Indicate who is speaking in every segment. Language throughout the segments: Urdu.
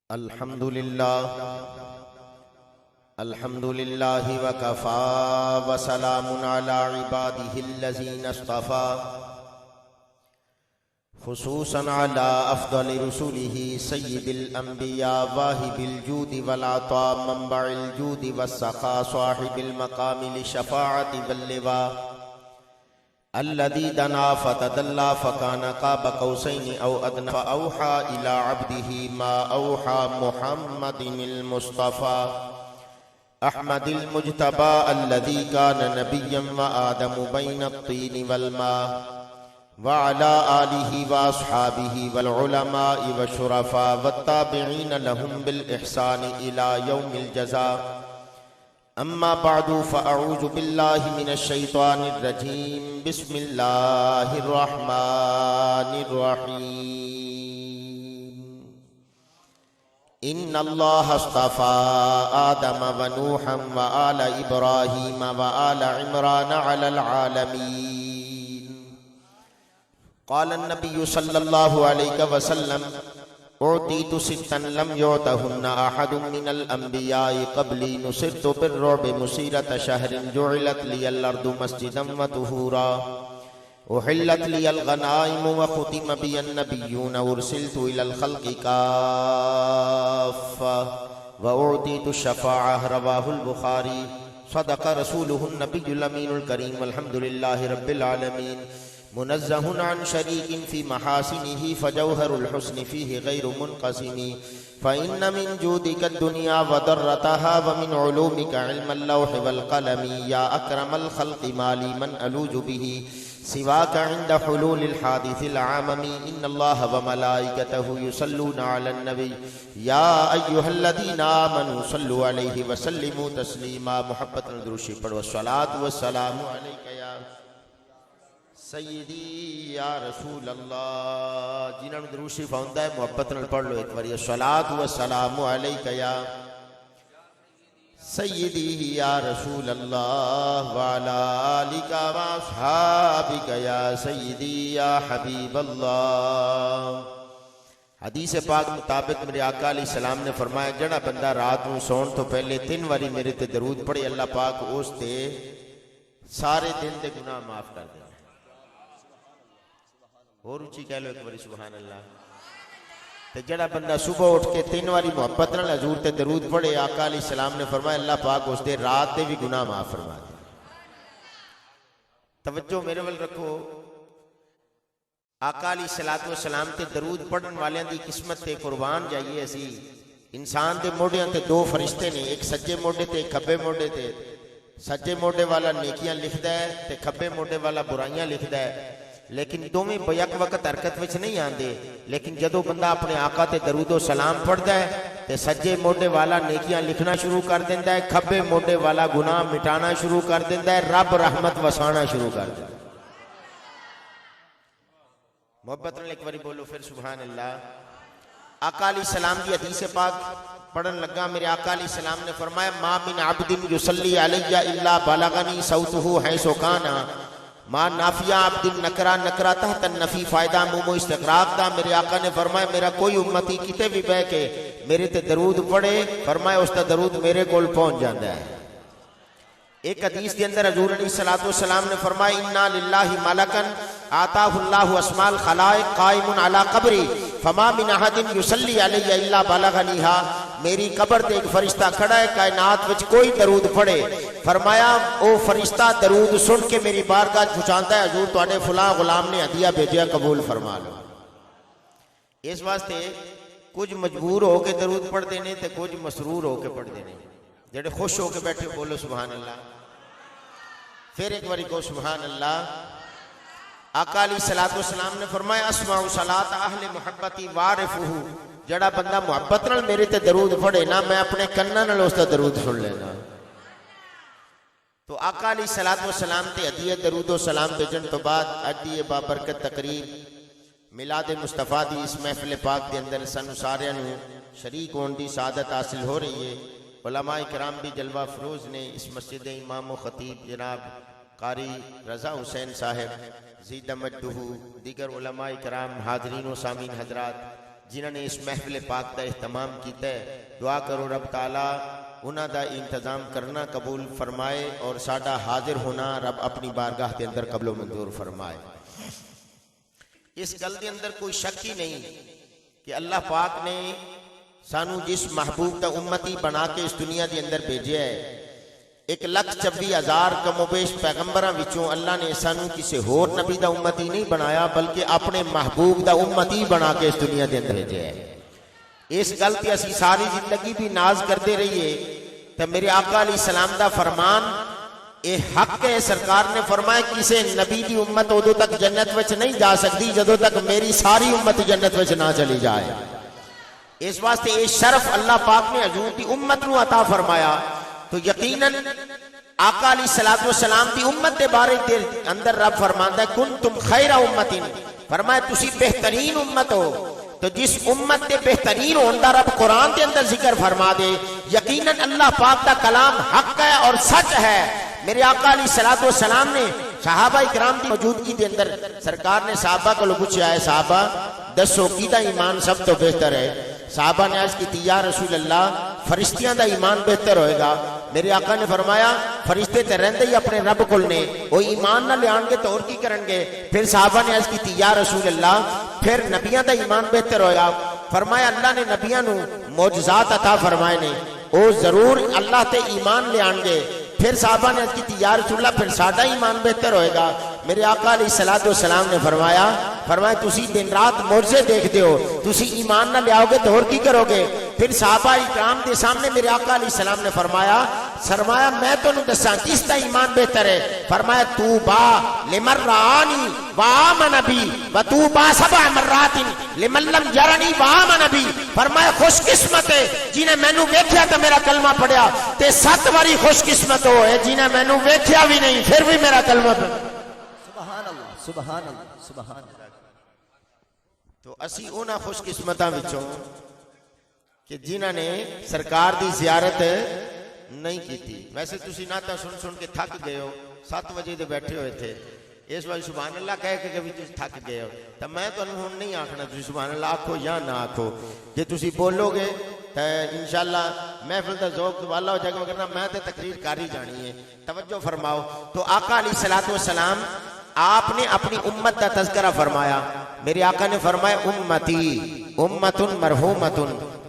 Speaker 1: الحمد للہ وکفى وسلام علی عباده الذین اصطفى خصوصا علی افضل رسله سید الانبیاء واہب الجود والعطاء منبع الجود والسخاء صاحب المقام للشفاعة واللواء الذي دنا فتدلى فكان قاب قوسين أو أدنى فأوحى إلى عبده ما أوحى محمد المصطفى أحمد المجتبى الذي كان نبيا وآدم بين الطين والماء وعلى آله وأصحابه والعلماء والشرفاء والتابعين لهم بالإحسان إلى يوم الجزاء اما بعد فاعوذ باللہ من الشیطان الرجیم بسم اللہ الرحمن الرحیم ان اللہ اصطفى آدم ونوحا وآل ابراہیم وآل عمران علی العالمین قال النبی صلی اللہ علیہ وسلم اعطیت ستا لم يعطهن احد من الانبیاء قبلی نصرت بالرعب مسیرة شہر جعلت لی الارض مسجدا وطہورا احلت لی الغنائم وختم بی النبیون ارسلت الى الخلق کافا واعطیت الشفاعة رواہ البخاری صدق رسولہ النبی الامین الکریم والحمد للہ رب العالمین منزہ عن شریک فی محاسنہ فجوہر الحسن فیہ غیر منقسم فإن من جودک الدنیا وضرتها ومن علومک علم اللوح والقلم یا اکرم الخلق مالی من الوج به سواک عند حلول الحادث العامم ان اللہ وملائکته یصلون علی النبی یا ایہا الذین آمنوا صلوا علیہ وسلموا تسلیما محبت ندروشی پڑھو الصلاة والسلام علیکہ یا سیدی یا رسول اللہ جنہوں نے درود شریف آندا ہے محبت نال پڑھ لو ایک بار الصلاۃ والسلام علیک یا سیدی یا رسول اللہ وعلی آلک واصحابک یا سیدی یا حبیب اللہ حدیث پاک مطابق میرے آقا علیہ السلام نے فرمایا جڑا بندہ رات نوں سون تو پہلے 3 باری میرے تے درود پڑھے اللہ پاک اس تے سارے دن دے گناہ معاف کر دے اور اچھی کہہ لو ایک باری سبحان اللہ تے جڑا بندہ صبح اٹھ کے 3 باری محبت نال حضور تے درود پڑھے آقا علیہ السلام نے فرمایا اللہ پاک اس دے رات دے بھی گناہ معاف فرما دے توجہ میرے ول رکھو آقا علیہ السلام تے درود پڑھن والیاں دی قسمت تے قربان جائیے اسی انسان دے موڈیاں تے 2 فرشتے نے ایک سجے موڈے تے ایک کھبے موڈے تے سجے موڈے والا نیکیاں لکھدا ہے تے کھبے موڈے والا برائیاں لکھدا ہے لیکن دوویں بیک وقت حرکت وچ نہیں آندے لیکن جدوں بندہ اپنے آقا تے درود و سلام پڑھدا ہے تے سجے موڈے والا نیکیاں لکھنا شروع کر دیندا ہے کھبے موڈے والا گناہ مٹانا شروع کر دیندا ہے رب رحمت وسانا شروع کر دیندا ہے محبت نال ایک باری بولو پھر سبحان اللہ آقا علیہ السلام کی حدیث پاک پڑھن لگا میرے آقا علیہ السلام نے فرمایا ما من عبد یصلی علی الا بلغنی صوتہ حیث کان ما نافیہ عبد نکرا نکرا تحت النفی فائدہ مومو استقراق دا میرے آقا نے فرمایا میرا کوئی امتی کتے بھی بہ کے میرے تے درود پڑھے فرمایا اس تا درود میرے کول پہنچ جاندا ہے ایک حدیث کے اندر حضور علیہ السلام نے فرمایا انا للہ ملکن آتاہ اللہ اسماء الخلائق قائم علی قبری فما من احد یصلی علی الا بلغنیہا میری قبر تے ایک فرشتہ کھڑا ہے کائنات وچ کوئی درود پڑھے فرمایا او فرشتہ درود سن کے میری بارگاہ پہنچاندا ہے حضور تواڈے فلاں غلام نے ہدیہ بھیجیا قبول فرما لو اس واسطے کچھ مجبور ہو کے درود پڑھتے ہیں تے کچھ مسرور ہو کے پڑھتے ہیں جڑے خوش ہو کے بیٹھے بولو سبحان اللہ پھر ایک باری کو سبحان اللہ آقا علیہ السلام نے فرمایا اسمع صلاۃ اہل محبتی وارفہ جڑا بندہ محبت نال میرے تے درود پڑھے نا میں اپنے کناں نال اس دا درود سن لینا تو آقا علیہ السلام تے ہدیہ درود و سلام بھیجن تو بعد اج دی بابرکت تقریب میلاد مصطفیٰ دی اس محفل پاک دے اندر سانو سارے نوں شریک ہون دی سعادت حاصل ہو رہی ہے علماء کرام بھی جلوہ فروز نے اس مسجد امام و خطیب جناب قاری رضا حسین صاحب زید مجدہ دیگر علماء کرام حاضرین و سامین حضرات جنہوں نے اس محفل پاک کا اہتمام کیتا ہے، دعا کرو رب تعالیٰ انہاں دا انتظام کرنا قبول فرمائے اور ساڈا حاضر ہونا رب اپنی بارگاہ کے اندر قبول و منظور فرمائے۔ اس گل دے اندر کوئی شک ہی نہیں کہ اللہ پاک نے سانو جس محبوب دا امتی بنا کے اس دنیا دے اندر بھیجیا ہے، 1,26,000 کم و بیش پیغمبراں وچوں اللہ نے سانو کسی ہور نبی دا امتی نہیں بنایا بلکہ اپنے محبوب دا امتی بنا کے اس دنیا دے اندر بھیجیا ہے۔ اس گل تے اسی ساری زندگی بھی ناز کرتے رہیے تو میرے آقا علیہ السلام دا فرمان اے حق ہے۔ سرکار نے فرمایا کسی نبی دی امت ادو تک جنت وچ نہیں جا سکتی جدو تک میری ساری امت جنت وچ نہ چلی جائے۔ اس واسطے یہ شرف اللہ پاک نے حضور دی امت نو عطا فرمایا، تو یقیناً آقا علیہ السلام دی امت دے بارے دے اندر رب فرماندا ہے کنتم خیر امت، فرمایا تسی بہترین امت ہو۔ تو جس امت دے بہترین ہون دا رب قرآن دے اندر ذکر فرما دے، یقیناً اللہ پاک دا کلام حق ہے اور سچ ہے۔ میرے آقا علیہ السلام نے صحابہ اکرام دی موجودگی دے اندر سرکار نے صحابہ کو پوچھا ہے صحابہ دسو کیدا ایمان سب تو بہتر ہے؟ صحابہ نے عرض کی یا رسول اللہ فرشتیاں دا ایمان بہتر ہوئے گا۔ میرے آقا نے فرمایا فرشتے تے رہندے ہی اپنے رب کول نے، وہ ایمان نہ لیان گے تو اور کی کرن گے؟ پھر صحابہ نے عرض کی یا رسول اللہ پھر نبیاں دا ایمان بہتر ہوئے گا۔ فرمایا اللہ نے نبیاں نو معجزات عطا فرمائے نے، وہ ضرور اللہ تے ایمان لیان گے۔ پھر صحابہ نے عرض کی یا رسول اللہ پھر ساڈا ایمان بہتر ہوئے گا۔ میرے آقا علیہ السلام نے فرمایا تسی دن رات معجزے دیکھتے ہو، تسی ایمان نہ لیاؤ گے تو اور کی کرو گے؟ پھر صحابہ اکرام کے سامنے میرے آقا علیہ السلام نے فرمایا میں تو نہیں دساں کس کا ایمان بہتر ہے؟ فرمایا توبا لمن رآنی وآمن بی وتوبا 7 مرات لمن لم یرنی وآمن بی، فرمایا خوش قسمت ہے جنہیں مینوں ویکھیا تو میرا کلمہ پڑھیا، تے 7 باری خوش قسمت ہو ہے جنہیں مینوں ویکھیا بھی نہیں پھر بھی میرا کلمہ پڑھیا۔ سبحان اللہ سبحان اللہ سبحان اللہ۔ تو اسی اونا خوش قسمتاں وچوں کہ جنہاں نے سرکار دی زیارت نہیں کی تھی۔ ویسے تسی ناتا سن کے تھک گئے ہو، 7 بجے دے بیٹھے ہوئے تھے، اس وقت سبحان اللہ کہہ کے کبھی تسی تھک گئے ہو تو میں تو ہن نہیں آکھنا تسی سبحان اللہ آکھو یا نہ آکھو، جے تسی بولو گے تو انشاءاللہ محفل دا ذوق والا ہو جائے گا، کرنا میں تے تقریر کاری جانی ہے۔ توجہ فرماؤ، تو آقا علیہ السلام آپ نے اپنی امت کا تذکرہ فرمایا۔ میرے آقا نے فرمایا امتی امت مرحومت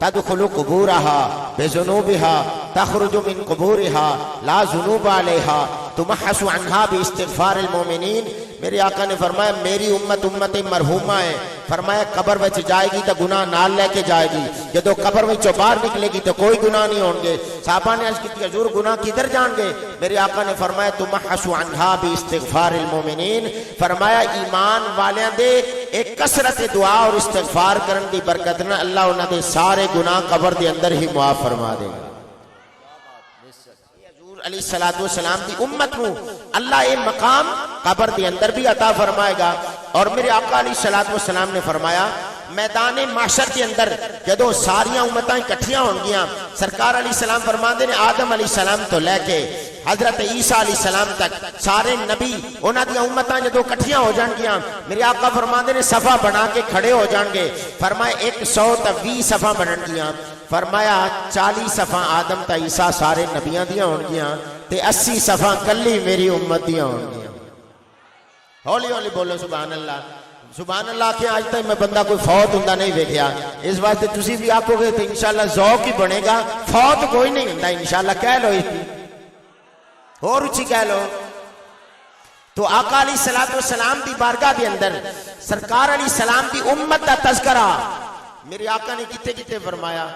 Speaker 1: تدخل قبورها بذنوبها تخرج من قبورها لا ذنوب عليها تمحص عنها باستغفار المؤمنین۔ میرے آقا نے فرمایا میری امت مرحومہ ہے، فرمایا قبر وچ جائے گی تو گناہ نال لے کے جائے گی، جدو قبر وچوں باہر نکلے گی تو کوئی گناہ نہیں ہوں گے۔ صحابہ نے عرض کی حضور گناہ کدھر جان گے؟ میرے آقا نے فرمایا تمحص عنها باستغفار المؤمنین، فرمایا ایمان والیاں دے ایک کثرت دعا اور استغفار کرن دی برکت نہ اللہ انہاں دے سارے گناہ قبر دے اندر ہی معاف فرما دے گا۔ حضور علیہ السلام دی امت نو اللہ اے مقام قبر دے اندر بھی عطا فرمائے گا۔ اور میرے آقا علیہ السلام نے فرمایا میدان محشر کے اندر جدو ساریاں امتاں اکٹھیاں ہون گیاں، سرکار علیہ السلام فرماندے نے آدم علیہ السلام تو لے کے حضرت عیسیٰ علیہ السلام تک سارے نبی انہاں دی امتاں جدو کٹھیاں ہو جان گیاں، میرے آقا فرماندے نے صفحہ بنا کے کھڑے ہو جان گے، فرمایا 120 صفحہ بنن گیاں، فرمایا 40 صفحہ آدم تا عیسیٰ سارے نبیاں دیاں ہون گیاں تے 80 صفحہ کلی میری امت دیاں ہون گیاں۔ ہولی ہولی بولو سبحان اللہ سبحان اللہ کہ آج تک میں بندہ کوئی فوت ہوندا نہیں دیکھیا، اس واسطے تسی بھی آکھو گے تو انشاءاللہ ذوق ہی بنے گا، فوت کوئی نہیں ہوندا انشاءاللہ، کہہ لو اور اچھی کہہ لو۔ تو آقا علیہ السلام دی بارگاہ دے اندر سرکار علیہ السلام دی امت دا تذکرہ میرے آقا نے کتے فرمایا۔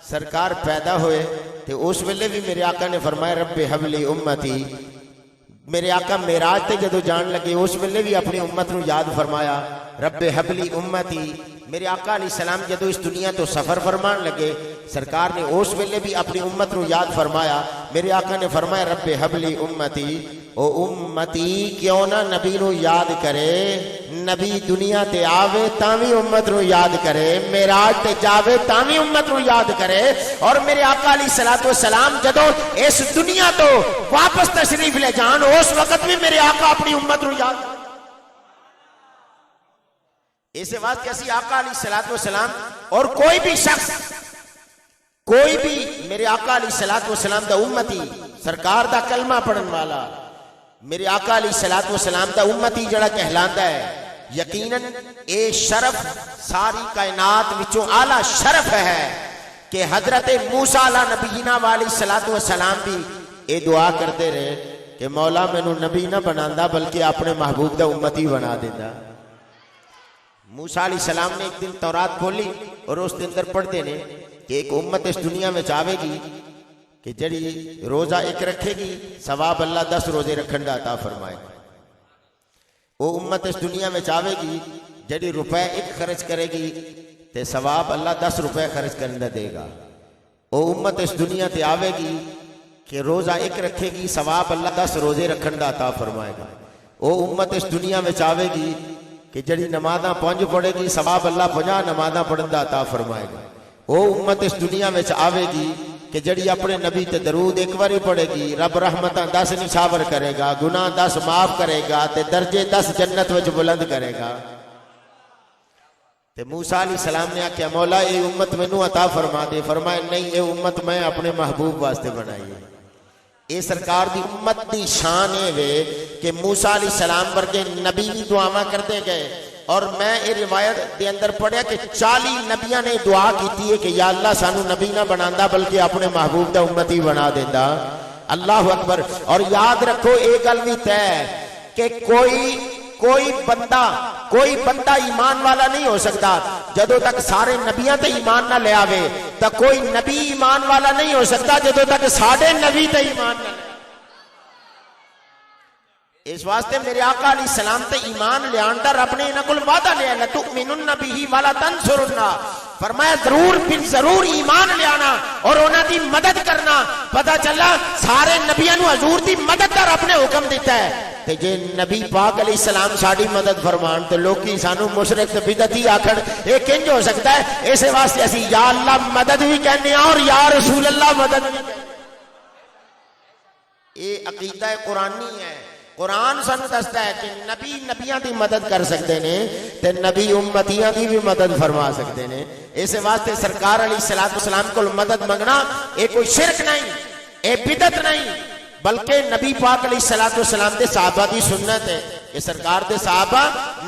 Speaker 1: سرکار پیدا ہوئے تے اس ویلے بھی میرے آقا نے فرمایا رب حبلی امتی، میرے آقا معراج تے جدو جان لگے اس ویلے بھی اپنی امت نو یاد فرمایا رب حبلی امتی۔ میرے آقا علیہ السلام جدو اس دنیا تو سفر فرمان لگے سرکار نے اس ویلے بھی اپنی امت نو یاد فرمایا۔ میرے آقا نے فرمایا رب حبلی امتی، او امتی کیوں نہ نبی نو یاد کرے، نبی دنیا تے آوے تاوی امت نو یاد کرے، معراج تے جاوے تاوی امت نو یاد کرے۔ اور میرے آقا علیہ السلام جدو اس دنیا تو واپس تشریف لے جان اس وقت بھی میرے آقا اپنی امت نو یاد کرے۔ اس واسطے اسی آقا علیہ الصلوۃ والسلام اور کوئی بھی شخص کوئی بھی میرے آقا علیہ الصلوۃ والسلام دا امتی سرکار دا کلمہ پڑھن والا میرے آقا علیہ الصلوۃ والسلام دا امتی جڑا کہلاندا ہے یقیناً اے شرف ساری کائنات وچوں اعلی شرف ہے کہ حضرت موسیٰ علیہ نبینا علیہ الصلوۃ والسلام بھی اے دعا کرتے رہے کہ مولا مینوں نبی نہ بناندا بلکہ اپنے محبوب دا امتی بنا دیندا۔ موسیٰ علیہ السلام نے ایک دن تورات کھولی اور اس دن اندر پڑھتے نے کہ ایک امت اس دنیا میں آوے گی کہ جڑی روزہ ایک رکھے گی ثواب اللہ 10 روزے رکھن دا عطا فرمائے گا۔ وہ امت اس دنیا میں آوے گی جڑی روپے ایک خرچ کرے گی تے ثواب اللہ 10 روپے خرچ کرنے دا دے گا۔ وہ امت اس دنیا تے آوے گی کہ روزہ ایک رکھے گی ثواب اللہ 10 روزے رکھن دا عطا فرمائے گا۔ وہ امت اس دنیا میں آوے گی کہ جڑی نمازاں 5 پڑھے گی ثواب اللہ 50 نمازاں پڑھن دا عطا فرمائے گا۔ وہ امت اس دنیا میں آوے گی کہ جڑی اپنے نبی تے درود ایک باری پڑھے گی رب رحمتاں 10 نشاور کرے گا، گناہ 10 معاف کرے گا تے درجے 10 جنت وچ بلند کرے گا۔ تے موسیٰ علیہ السلام نے آکھیا مولا اے امت مینوں عطا فرما دے، فرمایا نہیں اے امت میں اپنے محبوب واسطے بنائی ہے۔ اے سرکار دی امت دی شان ہے وے کہ موسیٰ علیہ السلام ورگے نبی بھی دعاواں کرتے گئے، اور میں یہ روایت دے اندر پڑھیا کہ 40 نبیاں نے دعا کیتی ہے کہ یا اللہ سانو نبی نہ بناندا بلکہ اپنے محبوب دا امتی بنا دیندا۔ اللہ اکبر۔ اور یاد رکھو ایک گل بھی طے کہ کوئی بندہ ایمان والا نہیں ہو سکتا جدوں تک سارے نبیاں تے ایمان نہ لے آوے، تا کوئی نبی ایمان والا نہیں ہو سکتا جدوں تک ساڈے نبی تے ایمان نہ لے۔ اس واسطے میرے آقا علیہ السلام تے ایمان لیان دا رب نے انہاں کول وعدہ لیا لَتُؤْمِنُنَّ بِهِ وَلَا تَنْصُرُنَّ، فرمایا ضرور ایمان لیانا اور انہاں دی مدد کرنا۔ پتہ چلا سارے نبیاں نو حضور دی مدد دا رب نے حکم دیتا ہے، تے جے نبی پاک علیہ السلام ساڈی مدد فرمان تے لوکی سانو مشرک تے بدعتی آکھن اے کنج ہو سکتا ہے؟ اس واسطے اسی یا اللہ مدد بھی کہنے اور یا رسول اللہ مدد بھی کہنے۔ اے عقیدہ قرآنی ہے۔ قرآن سانو دستا ہے کہ نبی نبیاں دی مدد کر سکتے نے تے نبی امتیاں دی بھی مدد فرما سکتے نے۔ اس واسطے سرکار علیہ الصلوۃ والسلام کو مدد منگنا اے کوئی شرک نہیں، اے بدعت نہیں، بلکہ نبی پاک علیہ الصلوۃ والسلام دے صحابہ دی سنت ہے کہ سرکار دے صحابہ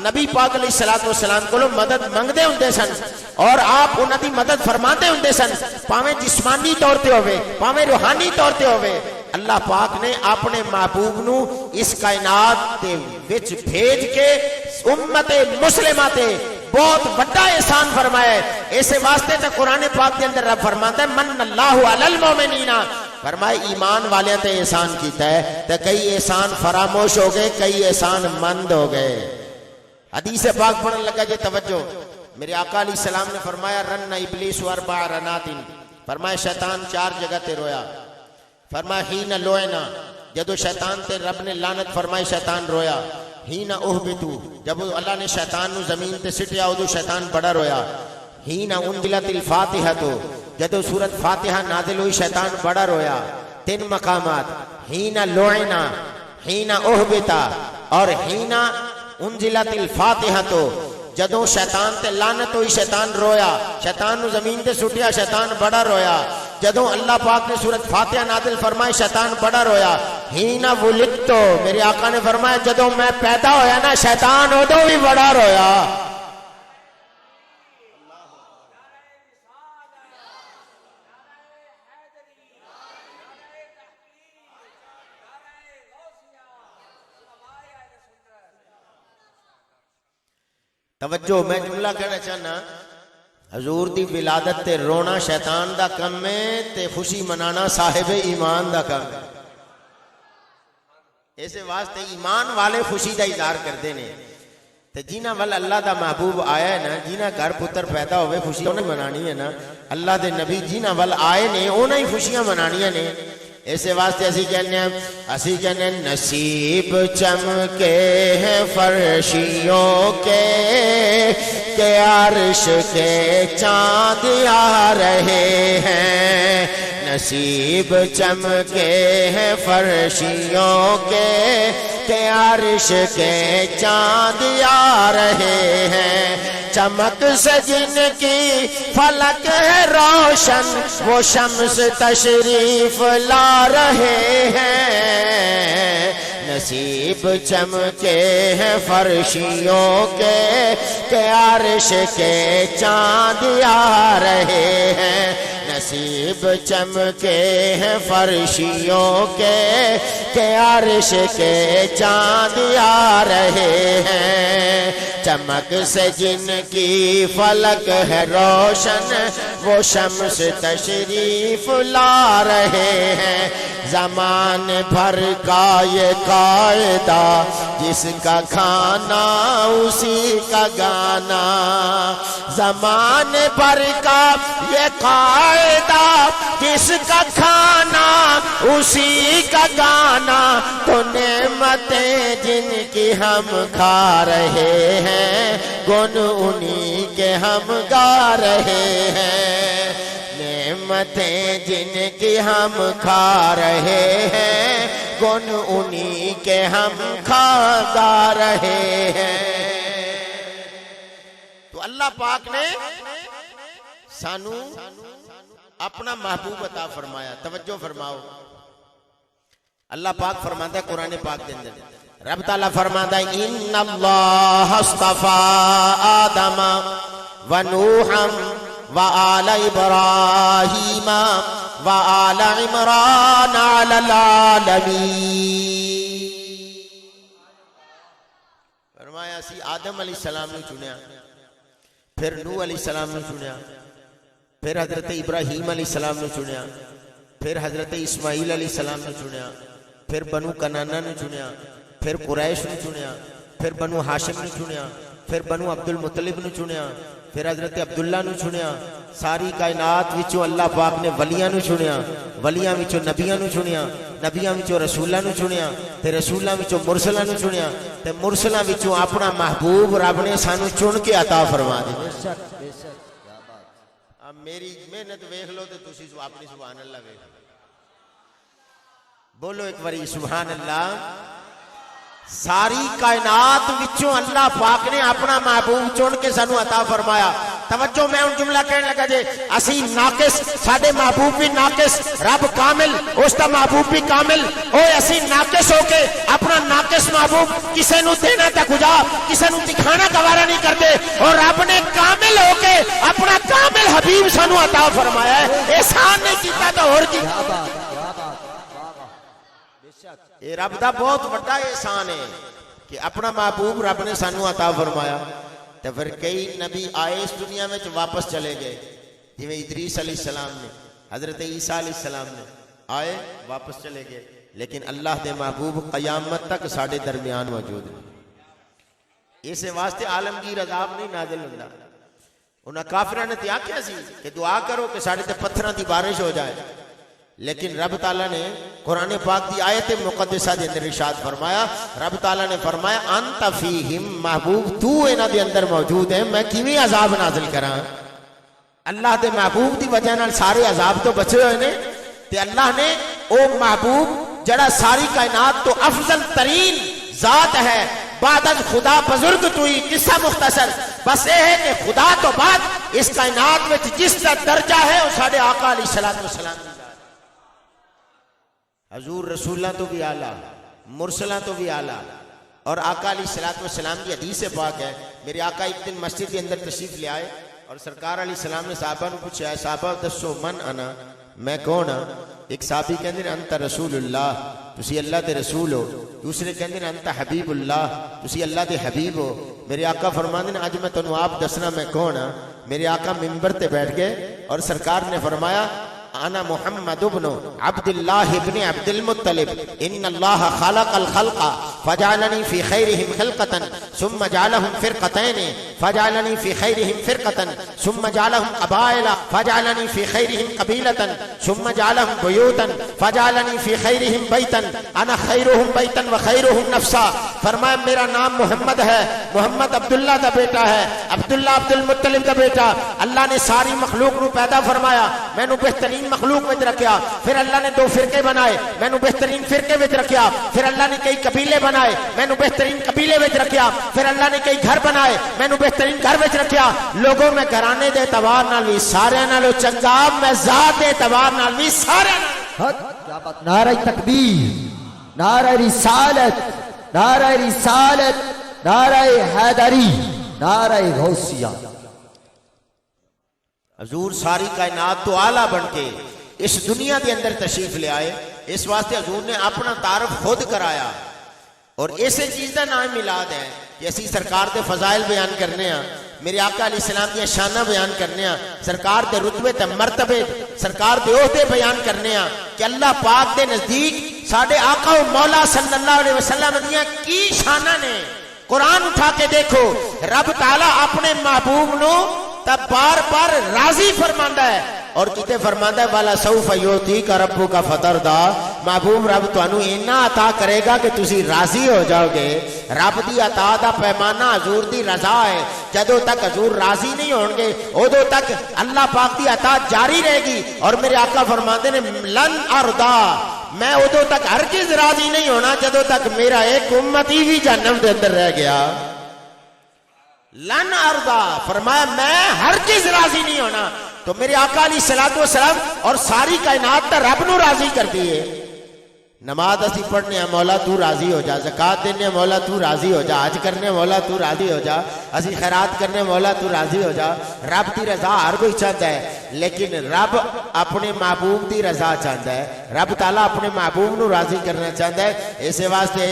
Speaker 1: نبی پاک علیہ الصلوۃ والسلام کو مدد منگدے ہوندے سن اور آپ انہاں دی مدد فرماندے ہوندے سن، پاویں جسمانی طور تے ہوے پاویں روحانی طور تے ہوے۔ اللہ پاک نے اپنے محبوب نو اس کائنات دے وچ بھیج کے امت مسلمہ تے بہت بڑا احسان فرمایا ہے۔ اس واسطے تے قرآن پاک کے اندر رب فرماتا ہے من اللہ علی المومنین، فرمایا ایمان والیاں تے احسان کیتا ہے تے کئی احسان فراموش ہو گئے، کئی احسان مند ہو گئے۔ حدیث پاک پڑھن لگا جے توجہ، میرے آقا علیہ السلام نے فرمایا رن ابلیس اربع رنات، فرمایا شیطان 4 جگہ تے رویا، فرمایا ہین لوئنا، جدو شیطان تے رب نے لعنت فرمائی شیطان رویا، ہین اہبتو، جب اللہ نے شیطان نو زمین تے سٹیا ادو شیطان بڑا رویا، ہین انزلت الفاتحہ، تو جدو سورت فاتحہ نازل ہوئی شیطان بڑا رویا۔ 3 مقامات، ہین لوئنا، ہین اہبتا اور ہین انزلت الفاتحہ، تو جدو شیطان تے لعنت ہوئی شیطان رویا، شیطان نو زمین تے سٹیا شیطان بڑا رویا۔ جدو اللہ پاک نے سورت فاتحہ نازل فرمائی شیطان بڑا رویا۔ ہینا ولدتو، میرے آقا نے فرمایا جدو میں پیدا ہویا نا شیطان ادو بھی بڑا رویا۔ توجہ، میں جملہ کہنا چاہنا، حضور دی ولادت تے رونا شیطان دا کم ہے تے خوشی منانا صاحب ایمان دا کم ہے۔ اس واسطے ایمان والے خوشی دا اظہار کرتے ہیں تے جنہاں ول اللہ دا محبوب آیا ہے نا، جنہاں گھر پتر پیدا ہوئے خوشی انہیں منانی ہے نا، اللہ دے نبی جنہاں ول آئے نے انہیں ہی خوشیاں منانیاں نے۔ اس واسطے اسی کہنے ہیں نصیب چمکے ہیں فرشیوں کے کہ عرش کے چاند آ رہے ہیں، نصیب چمکے ہیں فرشیوں کے کہ عرش کے چاند آ رہے ہیں، چمک سے جن کی فلک ہے روشن وہ شمس تشریف لا رہے ہیں، نصیب چمکے ہیں فرشیوں کے کہ عرش کے چاند آ رہے ہیں، نصیب چمکے ہیں فرشیوں کے کہ عرش کے چاند آ رہے ہیں، چمک سے جن کی فلک ہے روشن وہ شمس تشریف لا رہے ہیں، زمان بھر کا یہ قاعدہ جس کا کھانا اسی کا گانا، زمان بھر کا یہ قاعدہ جس کا کھانا اسی کا گانا، تو نعمتیں جن کی ہم کھا رہے ہیں گن انہی کے ہم گا رہے ہیں، نعمتیں جن کی ہم کھا رہے ہیں گن انہی کے ہم گا رہے ہیں۔ تو اللہ پاک نے سانو اپنا محبوب عطا فرمایا، توجہ فرماؤ، اللہ پاک فرماتا ہے قرآن پاک کے اندر، رب تعالیٰ فرماتا ہے ان اللہ اصطفیٰ آدم ونوحا وآل ابراہیم وآل عمران علی العالمین، فرمایا اسی آدم علیہ السلام نے چنیا، پھر نوح علیہ السلام نے چنیا، پھر حضرت ابراہیم علیہ السلام نے چنیا، پھر حضرت اسماعیل علیہ السلام نے چنیا، پھر بنو کنانہ نے چنیا، پھر قریش نے چنیا، پھر بنو ہاشم نے چنیا، پھر بنو عبد المطلب نے چنیا، پھر حضرت عبداللہ نے چنیا، ساری کائنات وچوں اللہ پاک نے ولیاں نے چنیا، ولیاں وچوں نبیاں نے چنیا، نبیاں وچوں رسولاں نے چنیا، تے رسولاں وچوں مرسلاں نے چنیا، تے مرسلاں وچوں اپنا محبوب رب نے سانو چن کے عطا فرما دیا۔ اب میری محنت ویکھ لو تے تسی اپنی سبحان اللہ ویکھ لو، بولو ایک باری سبحان اللہ۔ ساری کائنات وچوں اللہ پاک نے اپنا محبوب چن کے سانو عطا فرمایا۔ توجہ، میں ان جملہ کہنے لگا جے اسی ناقص، ساڈے محبوب بھی ناقص، رب کامل، اس دا محبوب بھی کامل، اوے اسی ناقص ہو کے اپنا ناقص محبوب کسے نو دینا تک جا، کسے نو دکھانا گوارا نہیں کرتے، اور رب نے کامل ہو کے اپنا کامل حبیب سانو عطا فرمایا ہے۔ احسان نہیں کیتا تو اور کی، یہ رب دا بہت بڑا احسان ہے کہ اپنا محبوب رب نے سانو عطا فرمایا۔ تو پھر کئی نبی آئے اس دنیا میں جو واپس چلے گئے، جویں ادریس علیہ السلام نے، حضرت عیسیٰ علیہ السلام نے آئے واپس چلے گئے، لیکن اللہ دے محبوب قیامت تک ساڑے درمیان موجود ہیں۔ اس واسطے عالمگیر عذاب نہیں نازل ہوندا۔ انہاں کافراں نے تے آکھیا سی کہ دعا کرو کہ ساڑے تے پتھراں دی بارش ہو جائے، لیکن رب تعالیٰ نے قرآن پاک دی آیت مقدسہ دے اندر ارشاد فرمایا، رب تعالیٰ نے فرمایا انت فیہم، محبوب تو انہاں دے اندر موجود ہے، میں کیویں عذاب نازل کراں؟ اللہ دے محبوب دی وجہ نال سارے عذاب تو بچے ہوئے نے، تے اللہ نے او محبوب جڑا ساری کائنات تو افضل ترین ذات ہے، بعد از خدا بزرگ تو ہی، قصہ مختصر بس یہ ہے کہ خدا تو بعد اس کائنات میں جس کا درجہ ہے وہ سارے آقا علیہ السلام کی حضور رسولہ تو بھی اعلیٰ، مرسلہ تو بھی اعلیٰ، اور آقا علیہ السلام کی حدیث پاک ہے، میرے آقا ایک دن مسجد کے اندر تشریف لے آئے اور سرکار علیہ السلام نے صحابہ نے پوچھا، صحابہ دسو من انا، میں کون ہاں؟ ایک صحابی کہندے نے انت رسول اللہ، تسی اللہ دے رسول ہو، دوسرے کہندے نے انت حبیب اللہ، تسی اللہ دے حبیب ہو۔ میرے آقا فرماندے نے اج میں تانوں آپ دسنا میں کون ہاں۔ میرے آقا منبر تے بیٹھ گئے اور سرکار نے فرمایا انا محمد ابن عبد اللہ ابن عبد المطلب ان اللہ خلق الخلق فجعلنی فی خیرہم خلقتا ثم جعلہم فرقتین فجعلنی فی خیرہم فرقتا ثم جعلہم قبائل فجعلنی فی خیرہم قبیلتا ثم جعلہم بیوتا فجعلنی فی خیرہم بیتا انا خیرہم بیتا وخیرہم نفسا۔ فرمایا میرا نام محمد ہے، محمد عبداللہ دا بیٹا ہے، عبداللہ عبد المطلب دا بیٹا، اللہ نے ساری مخلوق نو پیدا فرمایا، مینوں بہترین مخلوق وچ رکھیا. پھر اللہ نے 2 فرقے بنائے, مینوں بہترین فرقے وچ رکھیا. پھر اللہ نے کئی قبیلے بنائے, مینوں بہترین قبیلے وچ رکھیا. پھر اللہ نے کئی گھر بنائے, مینوں بہترین گھر وچ رکھیا. لوگوں میں گھرانے دے اعتبار نال وی سارے نالوں چنگا, میں ذات دے اعتبار نال وی سارے نال.
Speaker 2: کیا بات. نعرہ تکبیر, نعرہ رسالت, نعرہ رسالت, نعرہ حیدری, نعرہ غوثیہ.
Speaker 1: حضور ساری کائنات تو اعلیٰ بن کے اس دنیا کے اندر تشریف لے آئے. اس واسطے حضور نے اپنا تعارف خود کرایا, اور ایسے چیز کا نام میلاد ہے کہ اسی سرکار دے فضائل بیان کرنے ہیں, میرے آقا علیہ السلام کی شانہ بیان کرنے ہیں, سرکار دے رتبے تے مرتبے, سرکار دے عہدے بیان کرنے ہیں کہ اللہ پاک دے نزدیک ساڈے آقا و مولا صلی اللہ علیہ وسلم دیاں کی شانہ نے. قرآن اٹھا کے دیکھو, رب تعالیٰ اپنے محبوب نو تب بار بار راضی فرماندا ہے, اور کتے فرماندا ہے والا سوف یعطیک ربک فترضی, محبوب رب تانوں اینا عطا کرے گا کہ تسی راضی ہو جاؤ گے. رب دی عطا دا پیمانہ حضور دی رضا ہے. جدوں تک حضور راضی نہیں ہون گے ادوں تک اللہ پاک دی عطا جاری رہے گی. اور میرے آقا فرماندے نے لن ارضا, میں ادوں تک ہرگز راضی نہیں ہونا جدوں تک میرا ایک امتی بھی جہنم دے اندر رہ گیا. لن ارضا, فرمایا میں ہرگز راضی نہیں ہونا. تو میرے آقا علیہ الصلوۃ والسلام اور ساری کائنات تا رب نو راضی کر دیے. نماز اسی پڑھنے ہیں مولا تو راضی ہو جا, زکات دینے ہیں مولا تو راضی ہو جا, حج کرنے مولا تو راضی ہو جا, اسی خیرات کرنے مولا تو راضی ہو جا. رب دی رضا ہر کوئی چاہتا ہے, لیکن رب اپنے محبوب دی رضا چاہتا ہے. رب تعالیٰ اپنے محبوب نو راضی کرنا چاہتا ہے. اسی واسطے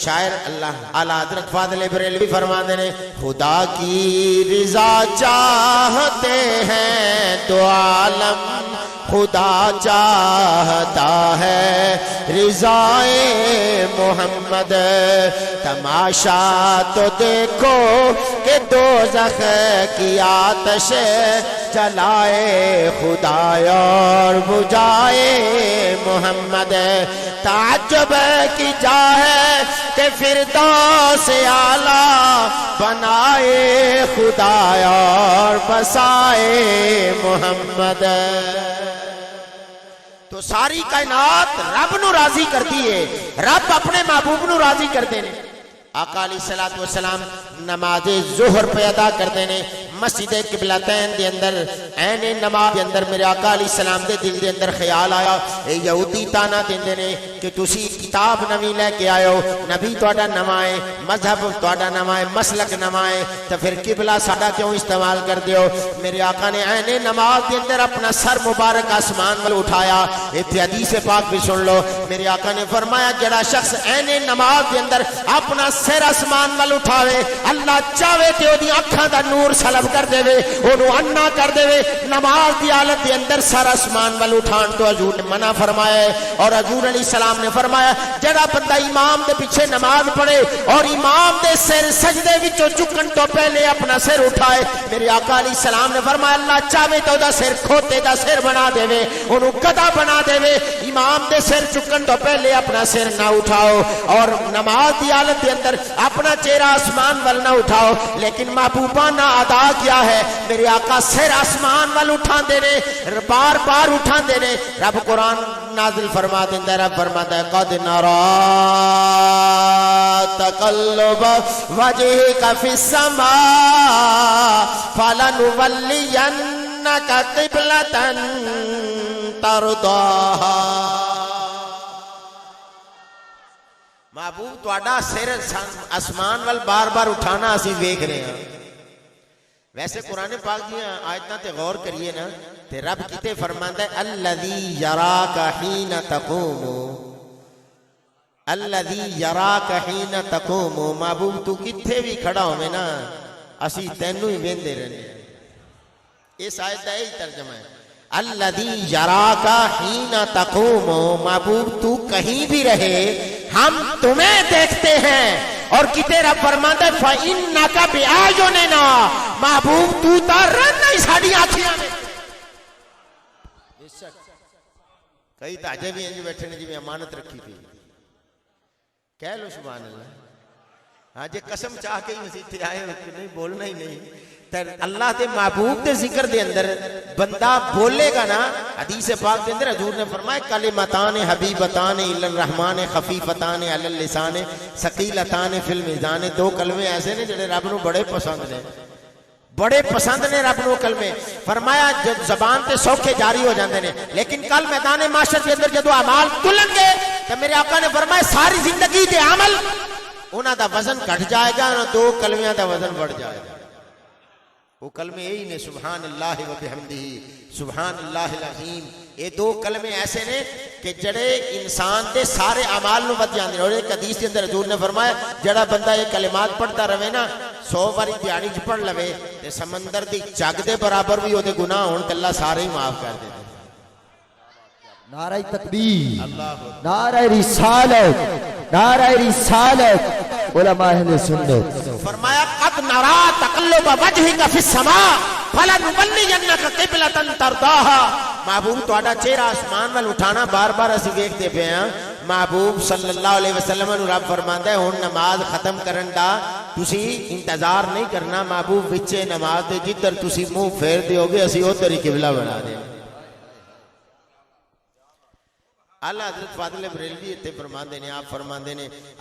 Speaker 1: شاعر اللہ اعلیٰ حضرت فاضل بریلوی فرماتے ہیں خدا کی رضا چاہتے ہیں تو عالم خدا چاہتا ہے رضائے محمد. تماشا تو دیکھو کہ دوزخ کی آتش جلائے خدا اور بجھائے محمد. تعجب کی جا ہے کہ فردوس اعلیٰ بنائے خدا اور بسائے محمد. تو ساری کائنات رب نو راضی کرتی ہے, رب اپنے محبوب نو راضی کرتے ہیں. آقا علیہ الصلوۃ والسلام نماز ظہر پہ ادا کرتے ہیں مسجد قبلتین دے اندر. عین نماز دے اندر میرے آقا علیہ السلام دے دل دے اندر خیال آیا, اے یہودی تانا دیندے نے کہ تسی کتاب نوی لے کے آئے ہو, نبی تہاڈا نواں ہے, مذہب تہاڈا نواں ہے, مسلک نواں ہے, تو پھر قبلہ ساڈا کیوں استعمال کردے ہو؟ میرے آقا نے عین نماز دے اندر اپنا سر مبارک آسمان ول اٹھایا. ایتھے حدیث پاک بھی سن لو. میرے آقا نے فرمایا جڑا شخص عین نماز دے اندر اپنا سر آسمان ول اٹھاوے, اللہ چاہے تے اودی اکھاں دا نور سلب کر دے وے, اونوں انا کر دے وے. نماز دی حالت دے اندر سر آسمان ول اٹھان تو حضور نے منع فرمایا ہے. اور حضور علیہ السلام نے فرمایا جڑا بندہ امام دے پیچھے نماز پڑھے اور امام دے سر سجدے وچوں چکن تو پہلے اپنا سر اٹھائے, میرے آقا علیہ السلام نے فرمایا اللہ چاہے تو دا سر کھوتے دا سر بنا دے وے, اونوں گدھا بنا دے وے. امام دے سر چکن تو پہلے اپنا سر نہ اٹھاؤ, اور نماز دی حالت دے اندر اپنا چہرہ آسمان ول نہ اٹھاؤ. لیکن محبوبانہ ادا کیا ہے, میرے آقا سر آسمان ول اٹھا دے نے, بار بار اٹھا دے نے. رب قرآن نازل فرما دیندا ہے, رب فرماتا ہے قد نرا تقلب وجهك في السماء فلنولينك قبلة ترضاها. محبوب تہاڈا سر آسمان وال بار بار اٹھانا اسی ویکھ رہے ہیں. ویسے قرآن پاک دیاں آیتاں تے غور کریے نا تے رب کتے فرماندا ہے الذی یراک حین تقوم, الذی یراک حین تقوم. محبوب تو کتھے بھی کھڑا ہوے نا اسی تینوں ہی ویندے رہنے. اس آیت دا یہی ترجمہ ہے الذی یراک حین تقوم. محبوب تو کہیں بھی رہے ہم تمہیں دیکھتے ہیں. اور کتے رب فرماتا ہے فَإِنَّكَ بِأَعْيُنِنَا, محبوب تو تا رہنا ہی ساڑی آنکھیاں میں. کئی تاجے بھی ہیں جو بیٹھے نے جی میں امانت رکھی تھی, کہہ لو سبحان اللہ. ہاں جے قسم چاہ کے ہی مسیح تھے آئے نہیں بولنا ہی نہیں. اللہ دے محبوب دے ذکر دے اندر بندہ بولے گا نا، حدیث پاک دے اندر حضور نے فرمایا کلمتان حبیبتان الی الرحمن خفیفتان علی اللسان ثقیلتان فی المیزان، دو کلمے ایسے نے جڑے رب نو بڑے پسند نے، بڑے پسند نے رب نو کلمے، فرمایا جب زبان تے سوکھے جاری ہو جاندے نے، لیکن کل میدان معاشر کے اندر جدو اعمال تلن گے تو میرے آقا نے فرمایا ساری زندگی دے عمل انہاں دا وزن گھٹ جائے گا، انہاں دو کلمیاں دا وزن بڑھ جائے گا۔ وہ کلمے یہی نے سبحان اللہ و بحمدہ، سبحان اللہ العظیم، یہ دو کلمے ایسے نے کہ جڑے انسان دے سارے اعمال نو ود جاندے، اور ایک حدیث کے اندر حضور نے فرمایا جڑا بندہ یہ کلمات پڑھتا رہے نا 100 باری دیہاڑی چ پڑھ لوے تے سمندر دی جگ دے برابر بھی اودے گناہ ہون تے اللہ سارے ہی معاف کر دے۔
Speaker 2: نعرہ تکبیر، نعرہ رسالت، نعرہ رسالت، علماء اہل سنت۔
Speaker 1: فرمایا قد نرا تقلب وجهك في السماء فلنولينك قبلة ترضاها، محبوب تہاڈا چہرہ آسمان وال اٹھانا بار بار اسی ویکھدے پئے ہاں۔ محبوب صلی اللہ علیہ وسلم نو رب فرماندا ہے ہن نماز ختم کرن دا تسی انتظار نہیں کرنا، محبوب وچے نماز دے جدھر تسی منہ پھیر دیو گے اسی ادھر ہی قبلہ بنا دیں۔ اعلی حضرت فاضل بریلوی اتنے فرماندے نے،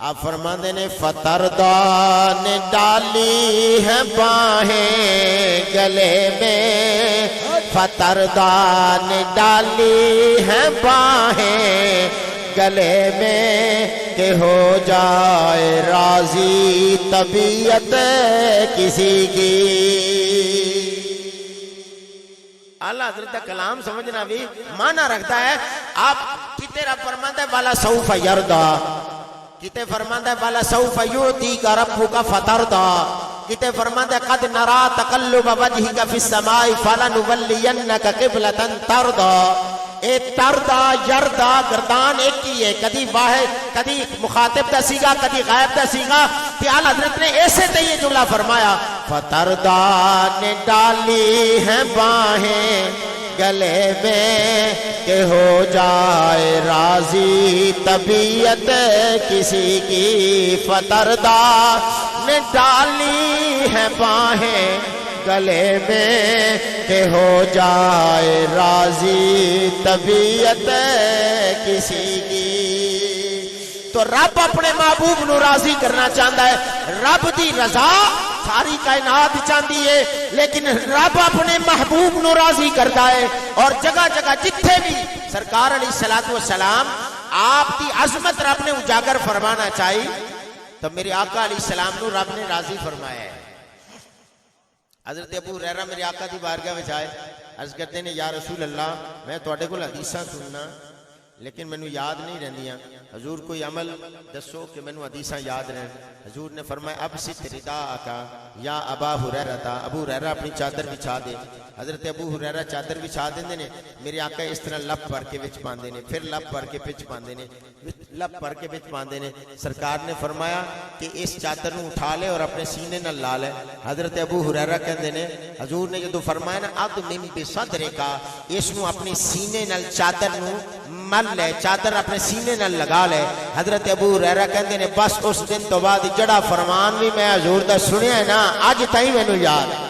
Speaker 1: آپ فرماندے نے فتردا نے ڈالی ہے باہیں گلے میں، فتردا نے ڈالی ہے باہیں گلے میں کہ ہو جائے راضی طبیعت کسی کی۔ اللہ حضرت کا کلام سمجھنا بھی معنی رکھتا ہے۔ آپ کتے رب فرماتا ہے والا سوف یردا، کتے فرماتا ہے والا سوف یعطیک ربک فتردا، کتے فرماتا ہے قد نرا تقلب وجهک فی السماء فلنولینک قبلۃ ترضا۔ اے تردا یردا گردان ایک ہی ہے، کدی واحد کدی مخاطب دا سیگا کدی غائب دا سیگا، کہ اعلی حضرت نے ایسے تے یہ جملہ فرمایا فتردا نے ڈالی ہیں باہیں گلے میں کہ ہو جائے راضی طبیعت کسی کی، فتردا نے ڈالی ہیں باہیں گلے میں کہ ہو جائے راضی طبیعت کسی کی۔ تو رب اپنے محبوب نو راضی کرنا چاہتا ہے، رب دی رضا ساری کائنات چاہتی ہے، لیکن رب اپنے محبوب نو راضی کرتا ہے۔ اور جگہ جگہ جتھے بھی سرکار علیہ الصلوۃ والسلام آپ دی عظمت رب نے اجاگر فرمانا چاہیے تو میرے آقا علیہ السلام نو رب نے راضی فرمایا ہے۔ حضرت ابو ہریرہ میرے آقا دی بارگاہ وچ آئے، عرض کرتے ہیں یا رسول اللہ میں تواڈے کول حدیثاں سننا لیکن مینوں یاد نہیں رہندیاں، حضور کوئی عمل دسو کہ مینوں حدیثاں یاد رہن۔ حضور نے فرمایا اب ست رداءک یا ابا ہریرہ، ابو ہریرہ اپنی چادر بچھا دے۔ حضرت ابو ہریرہ چادر بچھا دیندے نے، میرے آقا اس طرح لپ بھر کے وچ پاندے نے، پھر لپ بھر کے وچ پاندے نے، لپ بھر کے وچ پاندے نے۔ سرکار نے فرمایا کہ اس چادر نو اٹھا لے اور اپنے سینے نال لا لے۔ حضرت ابو ہریرہ کہندے نے حضور نے جدوں فرمایا نا اد من بصدرک، اس نو اپنے سینے نال چادر نو مل لے، چادر اپنے سینے نال لگا لے۔ حضرت ابو ہریرہ کہندے نے بس اس دن تو بعد جڑا فرمان بھی میں حضور دا سنیا ہے نا اج تائیں مینوں یاد ہے۔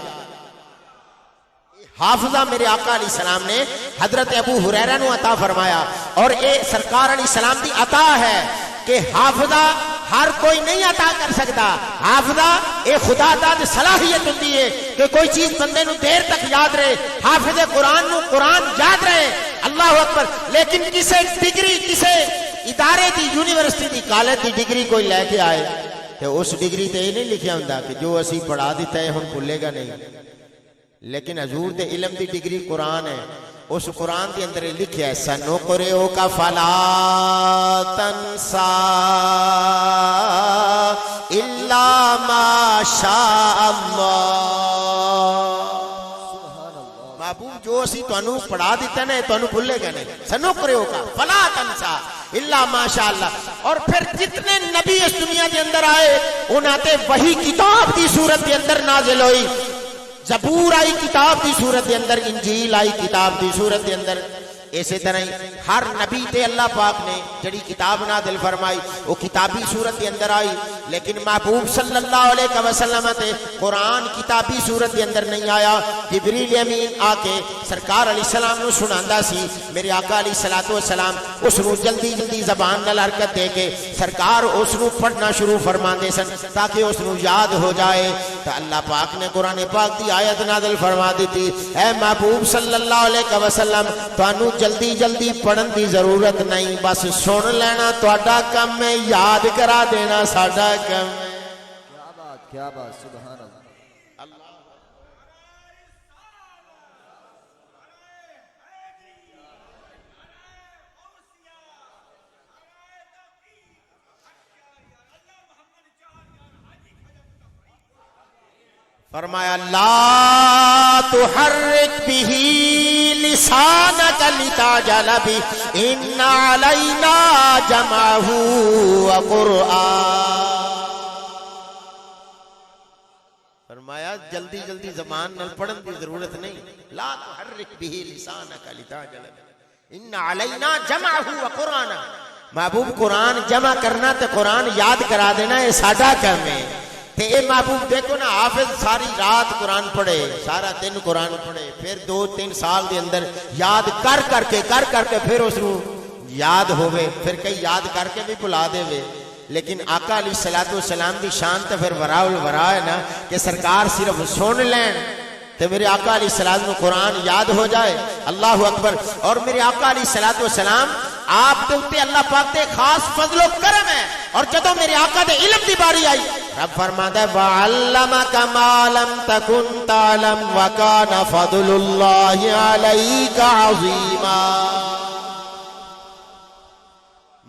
Speaker 1: حافظہ میرے آقا علیہ السلام نے حضرت ابو ہریرہ نو عطا فرمایا، اور اے سرکار علیہ السلام دی عطا ہے کہ حافظہ ہر کوئی نہیں عطا کر سکتا۔ حافظہ اے خدا دا صلاحیت ہوتی ہے کہ کوئی چیز بندے نو دیر تک یاد رہے، حافظ قرآن نو قرآن یاد رہے، اللہ اکبر۔ لیکن کسے ڈگری کسے ادارے دی یونیورسٹی دی کالج دی ڈگری کوئی لے کے آئے تو اس ڈگری تے یہ نہیں لکھیا ہوندا کہ جو اسی پڑھا دیتا ہے ہن بھولے گا نہیں، لیکن حضور دے علم دی ڈگری قرآن ہے۔ اس قرآن کے اندر لکھیا ہے سنقرئک فلا تنسا الا ما شاء اللہ۔ محبوب جو اسی تانوں پڑھا دیتا ہے تانوں بھولے گا نہیں، سنقرئک فلا تنسا الا ما شاء اللہ۔ اور پھر جتنے نبی اس دنیا کے اندر آئے انہاں تے وہی کتاب دی صورت کے اندر نازل ہوئی، زبور آئی کتاب دی صورت دے اندر، انجیل آئی کتاب دی صورت دے اندر، اسی طرح ہی ہر نبی تے اللہ پاک نے جڑی کتاب نازل فرمائی وہ کتابی صورت کے اندر آئی، لیکن محبوب صلی اللہ علیہ وسلم تے قرآن کتابی صورت کے اندر نہیں آیا۔ جبریل امین آ کے سرکار علیہ السلام نو سناندا سی، میرے آقا علیہ الصلوۃ والسلام اس نو جلدی جلدی زبان نال حرکت دے کے سرکار اس نو پڑھنا شروع فرماندے سن تاکہ اس نو یاد ہو جائے۔ تو اللہ پاک نے قرآن پاک دی آیت نازل فرما دیتی، اے محبوب صلی اللہ علیہ وسلم تانوں جلدی جلدی پڑھن دی ضرورت نہیں، بس سن لینا تہاڈا کم ہے، یاد کرا دینا ساڈا کم ہے۔
Speaker 2: کیا بات سبحان اللہ۔
Speaker 1: فرمایا لا تحرک به لسانک لتعجل به ان علینا جمعه وقرآن۔ فرمایا جلدی جلدی زبان نال پڑھن دی ضرورت نہیں، لا تحرک به لسانک لتعجل به ان علینا جمعه وقرآن۔ محبوب قرآن جمع کرنا تے قرآن یاد کرا دینا یہ ساڈا کام ہے۔ تے اے محبوب دیکھو نا، حافظ ساری رات قرآن پڑھے، سارا دن قرآن پڑھے، پھر 2-3 سال دے اندر یاد کر کر کے پھر اس نو یاد ہوئے، پھر کئی یاد کر کے بھی بھلا دے وے۔ لیکن آقا علیہ الصلوۃ والسلام دی شان تے پھر وراء الورا ہے نا کہ سرکار صرف سن لین تے میرے آقا علیہ السلام کو قرآن یاد ہو جائے۔ اللہ اکبر۔ اور میرے آقا علیہ الصلوۃ والسلام آپ دے اوتے اللہ پاک دے خاص فضل و کرم ہے، اور جدوں میرے آقا دے علم دی باری آئی رب فرماتا ہے وَعَلَّمَكَ مَا لَمْ تَكُنْ تَعْلَمْ وَكَانَ فَضْلُ اللَّهِ عَلَيْكَ عَظِيمًا۔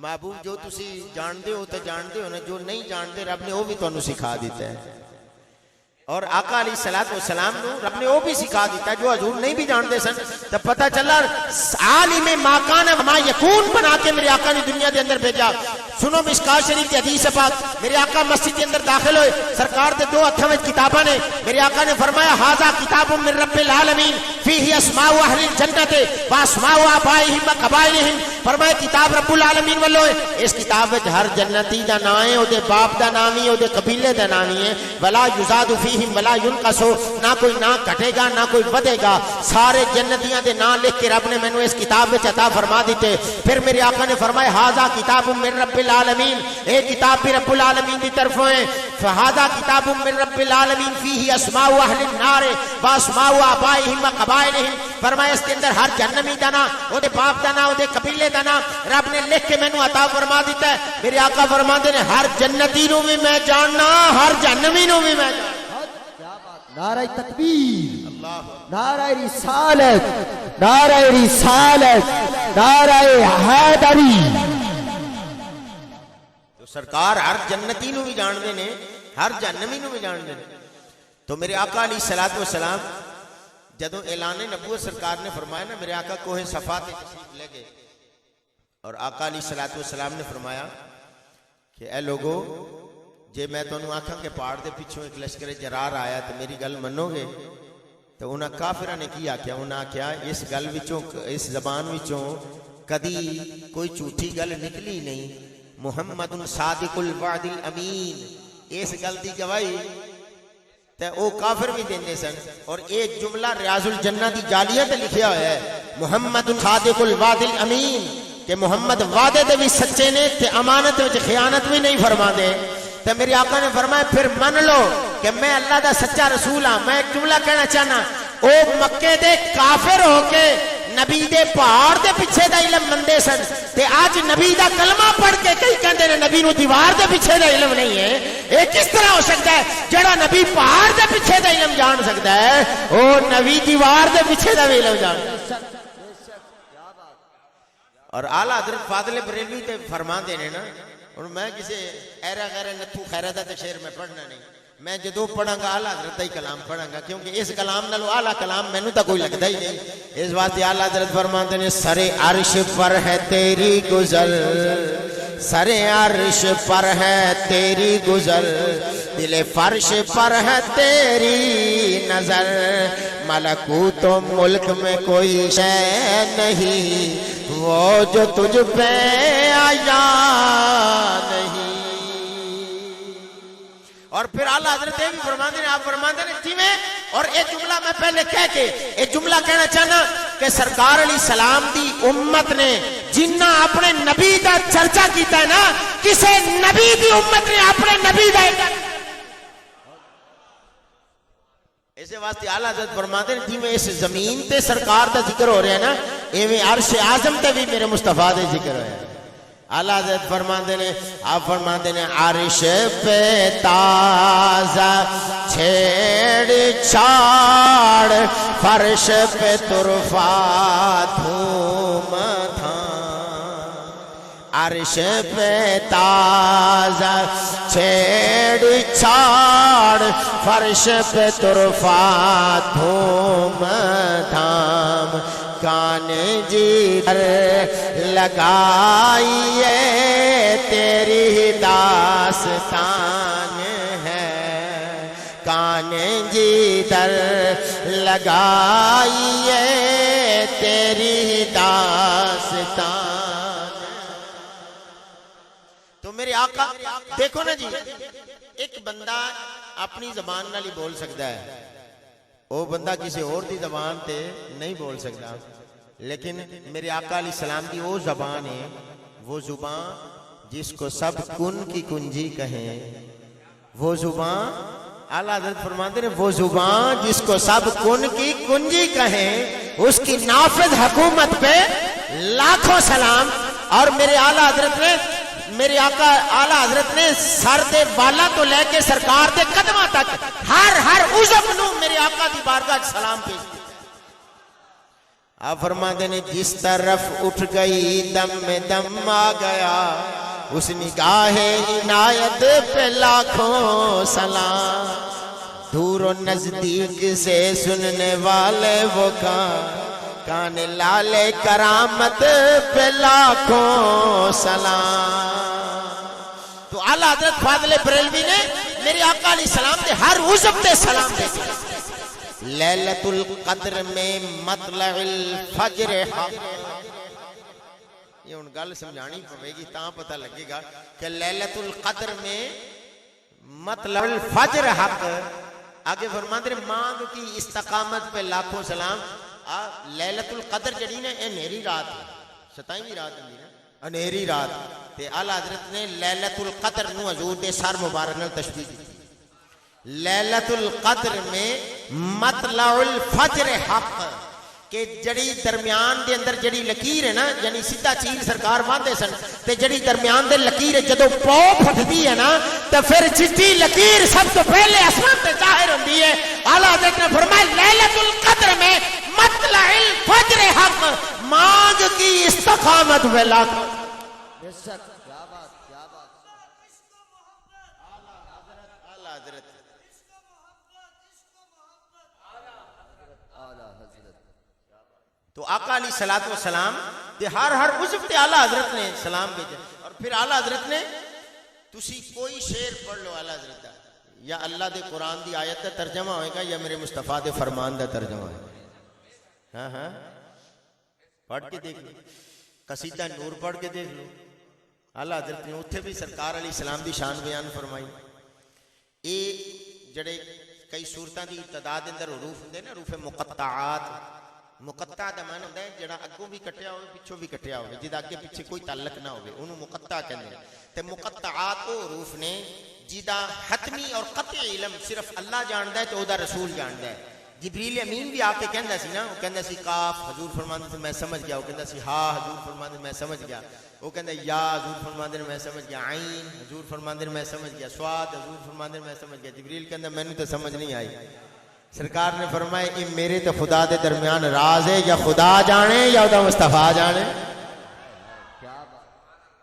Speaker 1: محبوب جو تسی جاندے ہو تے جاندے ہو نا، جو نہیں جاندے رب نے وہ بھی تانوں سکھا دیتا ہے، اور آقا علیہ الصلوۃ والسلام نو رب نے وہ بھی سکھا دیتا ہے جو حضور نہیں بھی جانتے سن۔ تب پتہ چلا عالم ما کان ما یکون بنا کے میرے آقا نے دنیا دے اندر بھیجا۔ سنو مشکات شریف کی حدیث پاک، میرے آقا مسجد کے اندر داخل ہوئے، سرکار دے 2 ہتھاں وچ کتاباں نے، میرے آقا نے فرمایا ھذا کتاب من رب العالمین فیہ اسماء اہل الجنت واسماء آبائہم وقبائلہم۔ فرمایا کتاب رب العالمین والو ہے، اس کتاب وچ ہر جنتی دا نام ہے، او دے باپ دا نام ہے، او دے قبیلے دا نام ہے، ولا یزاد فیہم ولا ینقص، نہ کوئی نام گھٹے گا نہ کوئی ودے گا، سارے جنتیاں دے نام لکھ کے رب نے مینوں اس کتاب وچ عطا فرما دیتے۔ پھر میرے آقا نے فرمایا ھذا کتاب من رب العالمین، ایک کتاب بھی رب العالمین کی طرف ہے، فہذا کتاب من رب العالمین فیہ اسماء اہل النار واسماء آبائہم وقبائلہم۔ فرمایا اس کے اندر ہر جہنمی دا نام، او دے باپ دا نام، او دے قبیلے دا نام رب نے لکھ کے مینوں عطا فرما دیتا ہے۔ میرے آقا فرماندے نے ہر جنتی نو بھی میں جاننا، ہر جہنمی نو بھی میں جاننا۔
Speaker 2: نعرہ تکبیر، نعرہ رسالت، نعرہ رسالت، نعرہ حیدری۔
Speaker 1: سرکار ہر جنتی نو بھی جان دے نے، ہر جہنمی نو بھی جان دے نے۔ تو میرے آقا علیہ الصلوۃ والسلام جدوں اعلان نبوت سرکار نے فرمایا نا، میرے آقا کوہ صفا تے تشریف لے گئے، اور آقا علیہ الصلوۃ والسلام نے فرمایا کہ اے لوگو، جے میں تانوں آکھاں کہ پہاڑ دے پیچھوں ایک لشکر جرار آیا تو میری گل منو گے؟ تو انہاں کافراں نے کی آکھیا؟ انہاں آکھیا اس گل وچوں، اس زبان وچوں کدی کوئی جھوٹی گل نکلی نہیں، محمد صادق الوعد الامین، اس گل دی گواہی تے او کافر بھی دیندے سن۔ اور ایک جملہ ریاض الجنہ دی جالیہ تے لکھیا ہوا ہے، محمد صادق الوعد الامین، کہ محمد وعدے دے بھی سچے نے تے امانت وچ خیانت بھی نہیں فرما دے۔ تے میرے آقا نے فرمایا پھر من لو کہ میں اللہ دا سچا رسول ہاں۔ میں ایک جملہ کہنا چاہنا، او مکے دے کافر ہو کے نبی دے پہاڑ دے پیچھے دا علم مندے سن، تے آج نبی دا کلمہ پڑھ کے کئی کہندے نے نبی نو دیوار دے پیچھے دا علم نہیں ہے۔ اے کس طرح ہو سکتا ہے؟ جڑا نبی پہاڑ دے پیچھے دا علم جان سکتا ہے، او نبی دیوار دے پیچھے دا بھی علم جان سکتا ہے۔ اور اعلیٰ حضرت فاضل بریلوی تے فرما دینے نا، اور میں کسی ایرا غیر نتھو خیرہ دا شعر میں پڑھنا نہیں، میں جدو پڑھاں گا اعلیٰ حضرت ہی کلام پڑھاں گا، کیونکہ اس کلام نالو اعلیٰ کلام میں نو تا کوئی لگتا ہی نہیں۔ اس واسطے اعلیٰ حضرت فرماتے ہیں سر عرش پر ہے تیری گزر، سر عرش پر ہے تیری گزر، دل فرش پر ہے تیری نظر ملکوت و ملک میں کوئی شے نہیں وہ جو تجھ پہ آیا نہیں. اور پھر اعلیٰ حضرت بھی فرماتے ہیں، آپ فرماتے ہیں جی میں، اور ایک جملہ میں پہلے کہہ کے ایک جملہ کہنا چاہنا کہ سرکار علیہ السلام دی امت نے جنہ اپنے نبی دا چرچا کیتا ہے نا، کسے نبی دی امت نے اپنے نبی دا ایسے واسطے اعلیٰ حضرت فرماتے ہیں جی میں اس زمین تے سرکار دا ذکر ہو رہا ہے نا، ایویں عرش اعظم تے بھی میرے مصطفیٰ دے ذکر ہو رہا ہے. اعلیٰ حضرت فرماتے ہیں، آپ فرماتے ہیں عرش پہ تازہ چھیڑ چھاڑ فرش پہ طرفہ دھوم دھام. عرش پہ تازہ چھیڑ چھاڑ فرش پہ طرفہ دھوم دھام. کان جی در لگائیے تیری داستان ہے. کان جی در لگائیے تیری داستان. تو میرے آقا دیکھو نا جی، ایک بندہ اپنی زبان نال ہی بول سکتا ہے، وہ بندہ کسی اور دی زبان تے نہیں بول سکتا، لیکن میرے آقا علیہ السلام کی وہ زبان ہے، وہ زبان جس کو سب کن کی کنجی کہیں. وہ زبان اعلیٰ حضرت فرماتے ہیں وہ زبان جس کو سب کن کی کنجی کہیں، اس کی نافذ حکومت پہ لاکھوں سلام. اور میرے اعلیٰ حضرت نے، میرے آقا اعلیٰ حضرت نے سر دے بالا تو لے کے سرکار دے قدمہ تک ہر عضو نو میرے آقا دی بارگاہ سلام پیش کیا. آپ فرماتے ہیں جس طرف اٹھ گئی دم میں دم آ گیا، اس نگاہ عنایت پہ لاکھوں سلام. دور و نزدیک سے سننے والے وہ کان لالے کرامت پہ لاکھوں سلام. تو اعلیٰ حضرت فاضل بریلوی نے میرے آقا علیہ السلام دے ہر عضو تے سلام دے دیا. لیلۃ القدر میں مطلع الفجر حق. یہ ان گل سمجھانی پڑے گی تاں پتہ لگے گا کہ لیلۃ القدر میں مطلع الفجر حق. آگے فرماتے ہیں مانگ کی استقامت پہ لاکھوں سلام. لیلۃ القدر جڑی نے انہیری رات ہے، 27ویں رات ہے نا، انہیری رات. تے اعلیٰ حضرت نے لیلۃ القدر نو حضور دے سر مبارک نال تشبیہ دی. لیلۃ القدر میں مطلع الفجر حق، کہ جڑی درمیان دے اندر جڑی لکیر ہے نا، یعنی سیدھا چیر سرکار باندھے سن، تے جڑی درمیان دے لکیر ہے جدو پو پھٹدی ہے نا، تے پھر چٹی لکیر سب تو پہلے آسمان تے ظاہر ہوندی ہے. اعلیٰ حضرت نے فرمایا لیلۃ القدر میں مطلع الفجر حق، مانگ کی استقامت پہ لاکھوں.
Speaker 2: بے شک، کیا بات، کیا بات.
Speaker 1: اعلیٰ حضرت تو آقا علیہ الصلوۃ والسلام دے ہر عضو تے اعلیٰ حضرت نے سلام بھیجا. اور پھر اعلیٰ حضرت نے تسی کوئی شعر پڑھ لو اعلیٰ حضرت دا، یا اللہ دے قرآن دی آیت دا ترجمہ ہوئے گا یا میرے مصطفیٰ دے فرمان دا ترجمہ ہوئے گا. ہاں پڑھ کے دیکھ لو، قصیدہ نور پڑھ کے دیکھ لو. اعلیٰ حضرت نے اتھے بھی سرکار علیہ السلام دی شان بیان فرمائی. یہ جڑے کئی صورتاں دی تعداد اندر حروف ہوندے نا، حروف مقطعات. مقطع دا معنی ہوندا ہے جڑا اگوں بھی کٹیا ہوئے پچھوں بھی کٹیا ہوئے، جدا اگے پیچھے کوئی تعلق نہ ہوئے، انہوں مقطع کہندے ہیں. تے مقطعات وہ حروف نے جدا حتمی اور قطعی علم صرف اللہ جاندا ہے تے او دا رسول جاندا ہے. جبریل امین بھی آ کے کہندا سی نا، وہ کہندا سی کاف، حضور فرماندے تھے میں سمجھ گیا. وہ کہندا سی ہا، حضور فرماندے میں سمجھ گیا. وہ کہندا یا، حضور فرماندے میں سمجھ گیا. عین، حضور فرماندے میں سمجھ گیا. صاد، حضور فرماندے میں سمجھ گیا. جبریل کہندا مینوں تو سمجھ نہیں آئی. سرکار نے فرمایا یہ میرے تو خدا دے درمیان راز ہے، یا خدا جانے یا دا مصطفیٰ جانے.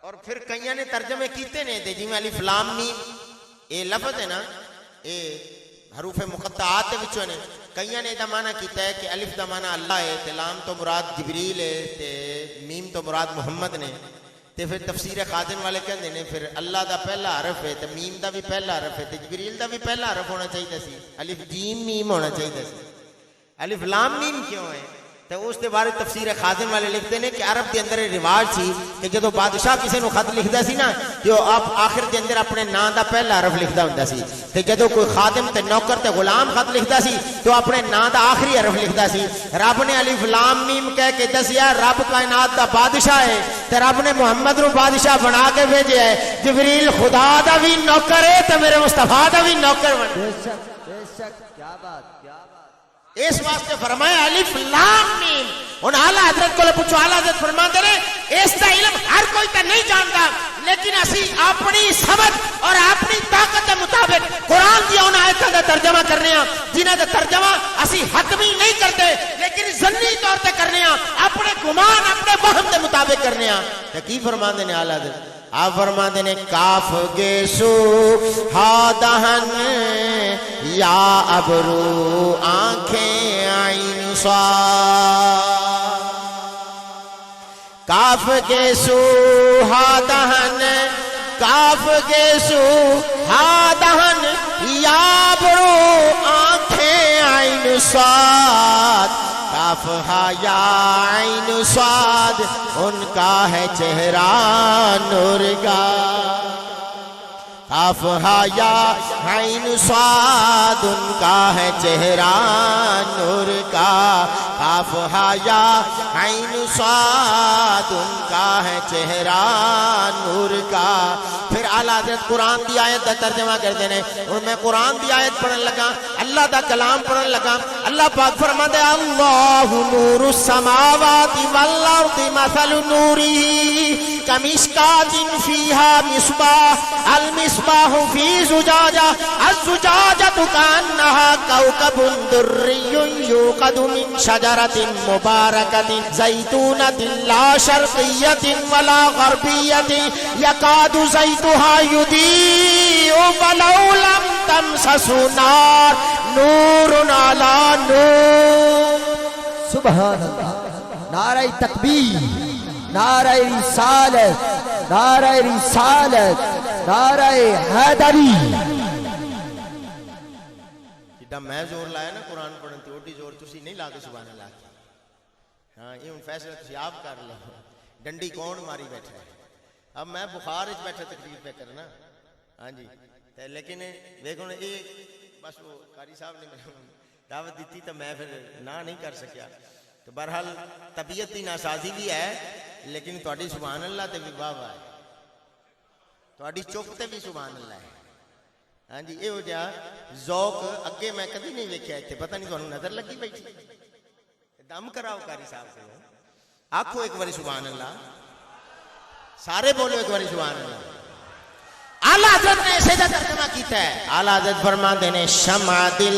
Speaker 1: اور پھر کئیاں نے ترجمے کیتے نے تے جویں الف لام میم اے لفظ ہے نا، اے حروف مقطعات دے وچوں نے. کئیاں نے دا معنی کیتا ہے کہ الف دا معنی اللہ ہے تے لام تو مراد جبریل ہے تے میم تو مراد محمد نے. تے پھر تفسیر خازن والے کہندے نے پھر اللہ دا پہلا حرف ہے تے میم دا بھی پہلا حرف ہے تے جبریل دا بھی پہلا حرف ہونا چاہیے سی، الف جیم میم ہونا چاہیے سی، الف لام میم کیوں ہے؟ تے اس دے بارے تفسیر خازن والے لکھتے ہیں کہ عرب دے اندر رواج سی کہ جدو بادشاہ کسی نو خط لکھدا سی نا تو آپ آخر دے اندر اپنے نام دا پہلا حرف لکھدا ہوندا سی، تے جدو کوئی خادم تے نوکر تے غلام خط لکھدا سی تو اپنے نام دا آخری حرف لکھدا سی۔ رب نے الف لام میم کہہ کے دسیا رب کائنات دا بادشاہ ہے تے رب نے محمد نو بادشاہ بنا کے بھیجیا ہے۔ جبریل خدا دا بھی نوکر ہے تے میرے مصطفیٰ دا بھی نوکر بن۔
Speaker 2: بے شک کیا بات کیا بات۔
Speaker 1: اس واسطے فرمایا الف لام میم۔ ان اعلیٰ حضرت کو پوچھو، اعلیٰ حضرت فرماتے ہیں اس کا علم ہر کوئی تو نہیں جانتا، لیکن اسی اپنی سمجھ اور اپنی طاقت کے مطابق قرآن کی ان آیتوں کا ترجمہ کرنے ہیں جنہاں کا ترجمہ اسی حتمی نہیں کرتے لیکن ضمنی طور پہ کرنے ہیں، اپنے گمان اپنے وہم کے مطابق کرنے ہیں۔ تو کی فرماتے ہیں اعلیٰ حضرت؟ آپ فرماتے ہیں کاف گیسو ہا دہن یا ابرو آنکھیں عین صاد، کاف گیسو ہا دہن، کاف گیسو ہا دہن یا ابرو آنکھیں عین صاد، کاف ہا یا عین صاد ان کا ہے چہرہ نور کا، کاف ہا یا عین صاد ان کا ہے چہرہ نور کا، کاف ہا یا عین صاد ان کا ہے چہرہ نور کا۔ پھر اعلیٰ حضرت قرآن دی آیت کا ترجمہ کرتے ہیں، اور میں قرآن دی آیت پڑھن لگا، اللہ دا کلام پڑھن لگا، اللہ پاک فرماتے ہیں اللہ نور السماوات والارض مثل نوره کمشکات فیہا مصباح المصباح فی زجاجہ الزجاجۃ کأنہا کوکب دری یوقد من شجرۃ مبارکۃ زیتونۃ لا شرقیۃ ولا غربیۃ یکاد زیتها یضیء ولو لم تمسسہ نار نور علی نور۔
Speaker 2: سبحان اللہ، نعرہ تکبیر، نعرہ رسالت، نعرہ رسالت، نعرہ حیدری۔
Speaker 1: جدہ میں زور لایا نا قرآن پڑھن تے اوڈی زور تسی نہیں لا کے سبحان اللہ کی۔ ہاں یہ فیصلہ تسی آپ کر لو، ڈنڈی کون ماری بیٹھا ہے؟ اب میں بخار وچ بیٹھا تقریر پہ کرنا، ہاں جی، لیکن دیکھو یہ بس وہ قاری صاحب نے دعوت دیتی تو میں پھر نہ نہیں کر سکیا، تو بہرحال طبیعت کی ناسازی بھی ہے لیکن تھوڑی سبحان اللہ تے بھی واہ واہ ہے، تھوڑی چپ تے بھی سبحان اللہ ہے۔ ہاں جی، یہ ہو جا ذوق اگے میں کبھی نہیں ویکھیا اتنے، پتہ نہیں تھانوں نظر لگی بیٹھی؟ دم کراؤ قاری صاحب سے، آکھو ایک باری سبحان اللہ، سارے بولو ایک باری سبحان اللہ۔ اعلیٰ حضرت نے اسے دا ترجمہ کیتا ہے، اعلیٰ حضرت فرماتے ہیں شمع دل،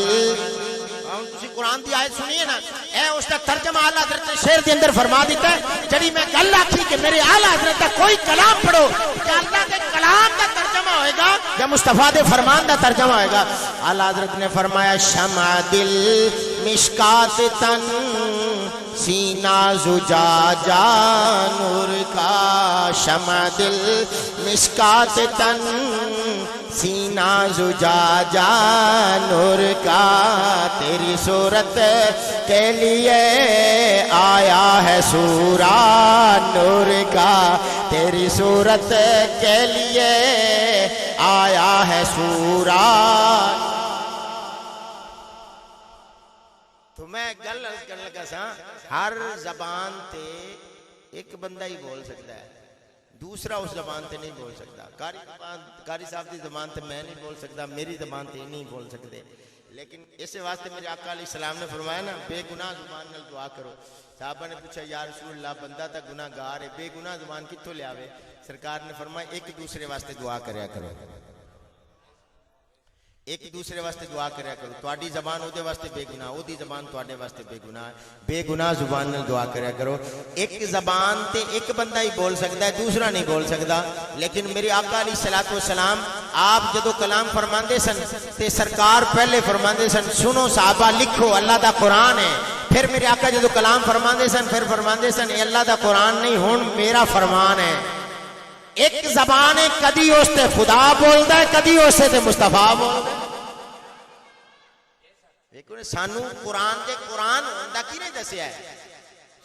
Speaker 1: تسی قرآن دی آیت سنیے نا، اے اس کا ترجمہ اعلیٰ حضرت نے شعر کے اندر فرما دیتا ہے، جڑی میں گل آکھی کہ میرے اعلیٰ حضرت کا کوئی کلام پڑھو، کیا اللہ کے کلام کا ترجمہ ہوئے گا یا مصطفیٰ دے فرمان کا ترجمہ ہوئے گا؟ اعلیٰ حضرت نے فرمایا شمع دل مشکات تن سینہ زجاجہ نور کا، شمع دل مشکات تن سینہ زجاجہ نور کا، تیری صورت کے لیے آیا ہے سورہ نور کا، تیری صورت کے لیے آیا ہے سورہ۔ تو میں گل کرنے لگا سا، ہر زبان تے ایک بندہ ہی بول سکتا ہے، دوسرا اس زبان تے نہیں بول سکتا۔ قاری صاحب دی زبان تے میں نہیں بول سکتا، میری زبان تے نہیں بول سکتے، لیکن اس واسطے میرے آقا علیہ السلام نے فرمایا نا بے گناہ زبان نال دعا کرو۔ صحابہ نے پوچھا یا رسول اللہ بندہ تا گناہ گار ہے، بے گناہ زبان کتوں لے آوے؟ سرکار نے فرمایا ایک دوسرے واسطے دعا کریا کرو، ایک دوسرے واسطے دعا کریا کرو، تواڈی زبان او دے واسطے بے گناہ، او دی زبان تواڈے واسطے بے گناہ، بے گناہ زبان نال دعا کریا کرو۔ ایک زبان تے ایک بندہ ہی بول سکتا ہے، دوسرا نہیں بول سکتا، لیکن میرے آقا علیہ الصلوۃ والسلام آپ جدو کلام فرماندے سن تے سرکار پہلے فرماندے سن سنو صحابہ لکھو اللہ دا قرآن ہے، پھر میرے آقا جدو کلام فرماندے سن پھر فرماندے سن اے اللہ دا قرآن نہیں ہن میرا فرمان ہے، ایک زبان ہے کدی اس تے خدا بولدا ہے کدی اس تے مصطفیٰ بولدا ہے لیکن سانو قرآن دے قرآن ہوندا کی نہیں دسیا ہے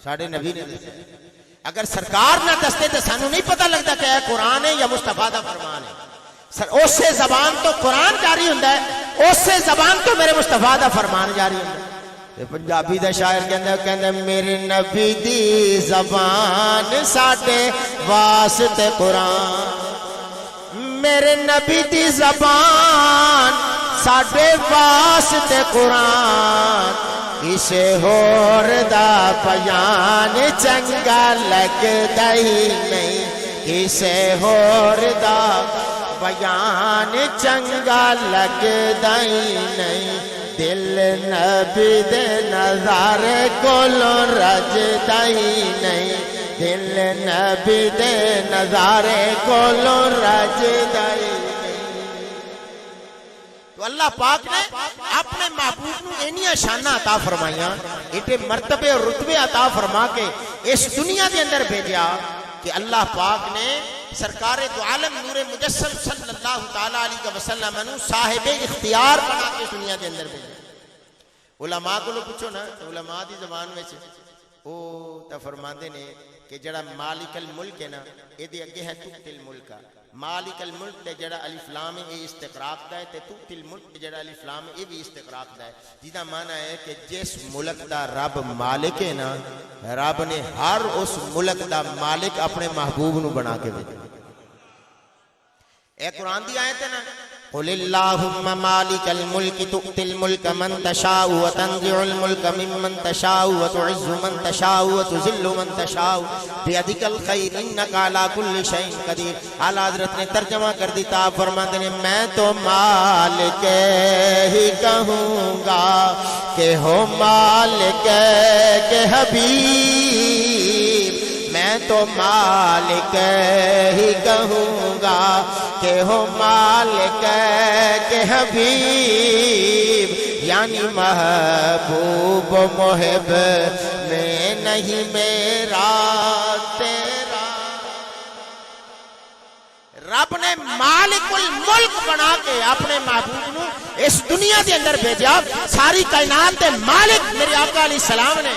Speaker 1: ساڈے نبی نے دسیا اگر سرکار نہ دستے تو سانو نہیں پتہ لگتا کہ قرآن ہے یا مصطفیٰ دا فرمان ہے اس سے زبان تو قرآن جاری ہوندا ہے اس سے زبان تو میرے مصطفیٰ دا فرمان جاری ہوندا ہے پنجابی دا شاعر کہندا میرے نبی دی زبان ساڈے واسطے قرآن میرے نبی دی زبان ساڈے واسطے قرآن کسے ہور دا بیان چنگا لگدا ہی نہیں کسے ہور دا بیان چنگا لگدا ہی نہیں دل نبی دے نظارے کولوں رجدا ہی نہیں دل نبی دے نظارے کولوں رجدا ہی اللہ پاک نے اپنے محبوب کو اینیاں شاناں عطا فرمائیاں ایٹے مرتبے اور رتبے عطا فرما کے اس دنیا کے اندر بھیجا کہ اللہ پاک نے سرکار دو عالم نور مجسم صلی اللہ تعالیٰ علیہ وسلم انہوں صاحب اختیار بنا کے دنیا کے اندر بھیجا علماء کو لو پوچھو نا علماء دی زبان میں سے وہ تا فرماندے نے کہ جڑا مالک الملک ہے نا اے دے اگے ہے تؤتی الملک مالک الملک دے جڑا الف لام ہے یہ استقراق دا ہے تے تؤتی الملک جڑا الف لام ہے یہ بھی استقراق دا ہے جیدا معنی ہے کہ جس ملک دا رب مالک ہے نا رب نے ہر اس ملک دا مالک اپنے محبوب نو بنا کے بھیجا اے قرآن دی آیت ہے نا قل اللہم مالک الملک تؤتی الملک من تشاء وتنزع الملک ممن تشاء وتعز من تشاء وتذل من تشاء بیدک الخیر انکا علی کل شیء قدیر اعلی حضرت نے ترجمہ کر دیتا فرماتے ہیں میں تو مالک ہی کہوں گا کہ ہو مالک کے حبیب میں تو مالک ہی کہوں گا کہ ہو مالک کے حبیب یعنی محبوب و محب میں نہیں میرا تیرا رب نے مالک الملک بنا کے اپنے محبوب نو اس دنیا کے اندر بھیجا ساری کائنات کے مالک میرے آقا علیہ السلام نے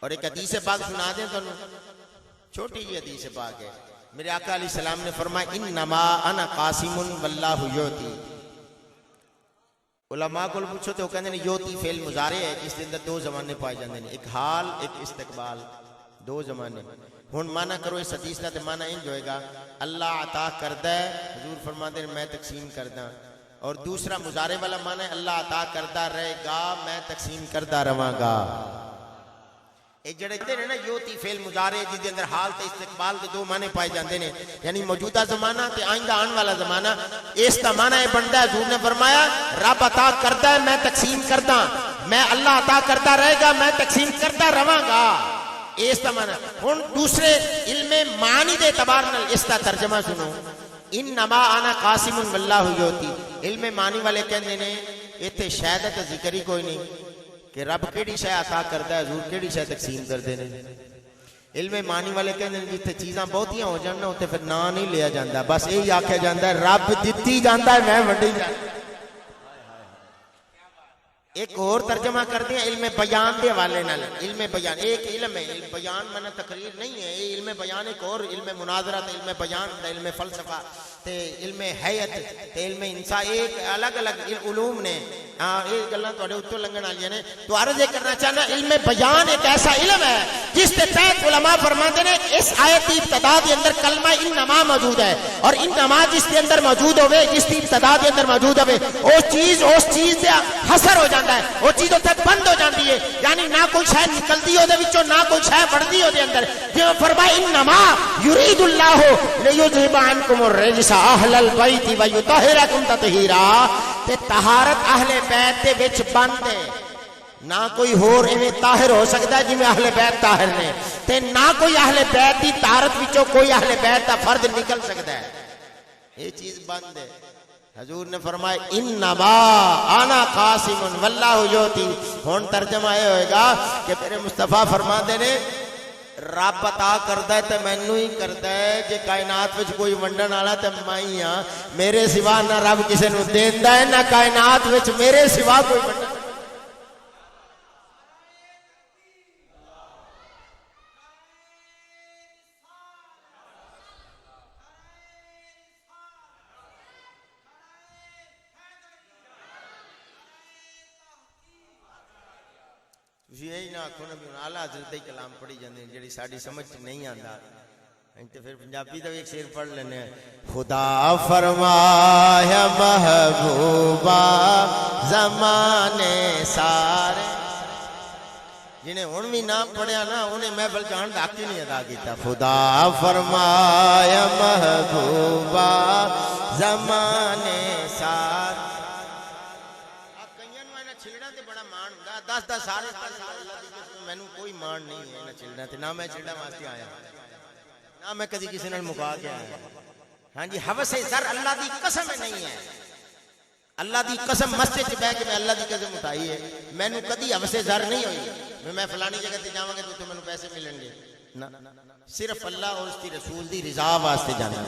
Speaker 1: اور ایک حدیث پاک سنا دیں تو چھوٹی جی حدیث پاک ہے میرے آقا علیہ السلام نے فرمایا انما انا قاسم واللہ یوتی علماء کو پوچھو تو کہتے ہیں یوتی فعل مضارع ہے جس کے اندر دو زمانے پائے جاندے ہیں ایک حال ایک استقبال دو زمانے ہن معنی کرو اس حدیث کا تے معنی انج ہوئے گا اللہ عطا کردا ہے حضور فرماتے ہیں میں تقسیم کردا اور دوسرا مضارع والا معنی ہے اللہ عطا کردا رہے گا میں تقسیم کردا رہاں گا ایک جڑے کہتے ہیں نا یوتی فعل مضارع جس کے اندر حال تے استقبال کے دو معنی پائے جاندے ہیں یعنی موجودہ زمانہ تے آئندہ آن والا زمانہ اس کا معنی یہ بنتا ہے حضور نے فرمایا رب عطا کرتا ہے میں تقسیم کرتا میں اللہ عطا کرتا رہے گا میں تقسیم کرتا رہاں گا اس کا معنی ہن دوسرے علم معنی دے اعتبار نال اس کا ترجمہ سنو انما انا قاسم واللہ یوتی علم معنی والے کہندے نے ایتھے شاید تے ذکر ہی کوئی نہیں کہ رب کیڑی شے عطا کردا ہے حضور کیڑی شے تقسیم کردے نے علم معنی والے کہندے نے جتھے چیزاں بہتیاں ہو جان نا اوتے پھر نا نہیں لیا جاندا بس یہی آکھیا جاندا ہے رب دتی جاندا ہے میں وڈی جاندا ایک اور ترجمہ کرتے ہیں علم بیان دے والے نال علم بیان ایک علم ہے علم بیان معنی تقریر نہیں ہے یہ علم بیان ایک اور علم مناظرہ تے علم بیان تے علم فلسفہ تے علم حیات تے علم انسان ایک الگ الگ علوم نے یہ گلاں تواڈے اوتوں لنگن والیاں نے تو عرض یہ کرنا چاہنا علم بیان ایک ایسا علم ہے جس کے تحت علماء فرماتے ہیں اس آیت کی ابتدا کے اندر کلمہ انما موجود ہے اور انما جس کے اندر موجود ہوئے جس کی ابتدا کے اندر موجود ہوئے اس چیز سے حسر ہو جاتا ہے وہ چیز اتنے بند ہو جاتی ہے یعنی نہ کوئی شے نکلتی ہو دے وچوں نہ کوئی شے بڑھتی ہو دے اندر جو فرمایا انما یرید اللہ لیذھب عنکم الرجس اہل البیت ویطہرکم تطہیرا تے طہارت اہل بیت دے وچ بند ہے نہ کوئی ہور ایویں طاہر ہو سکتا ہے جویں اہل بیت طاہر نے تے نہ کوئی اہل بیت دی طہارت وچوں کوئی اہل بیت دا فرد نکل سکتا ہے یہ چیز بند ہے حضور نے فرمایا انما انا قاسم واللہ یوتی ہن ترجمہ یہ ہوئے گا کہ میرے مصطفیٰ فرماتے نے رب عطا کردا ہے تے مینوں ہی کردا ہے جے کائنات وچ کوئی ونڈن والا تے میں ہی ہاں میرے سوا نہ رب کسے نوں دیندا ہے نہ کائنات وچ میرے سوا کوئی ونڈن یہی نہ آخو نا بھی اعلیٰ حضرت ہی کلام پڑھی جاندے ہیں جڑی ساڈی سمجھ نہیں آندا تو پھر پنجابی دا بھی ایک شعر پڑھ لینے ہیں خدا فرمایا محبوبہ زمانے سارے جنہیں ہن بھی نہ پڑھیا نا انہیں محفل جان دا حق ہی نہیں ادا کیتا خدا فرمایا محبوبہ زمانے سارے دس دس سارے مینوں کوئی مان نہیں ہے نہ چلنا تے نہ میں چلنا واسطے آیا نہ میں کدی کسی نال مکا کے آیا ہاں جی ہوس زر اللہ دی قسم نہیں ہے اللہ دی قسم مسجد چ بیٹھ کے میں اللہ دی قسم اٹھائی ہے مینوں کدی ہوس زر نہیں ہوئی میں فلانی جگہ تے جاواں گا تو مینوں پیسے ملن گے نہ صرف اللہ اور اس کی رسول دی رضا واسطے جانا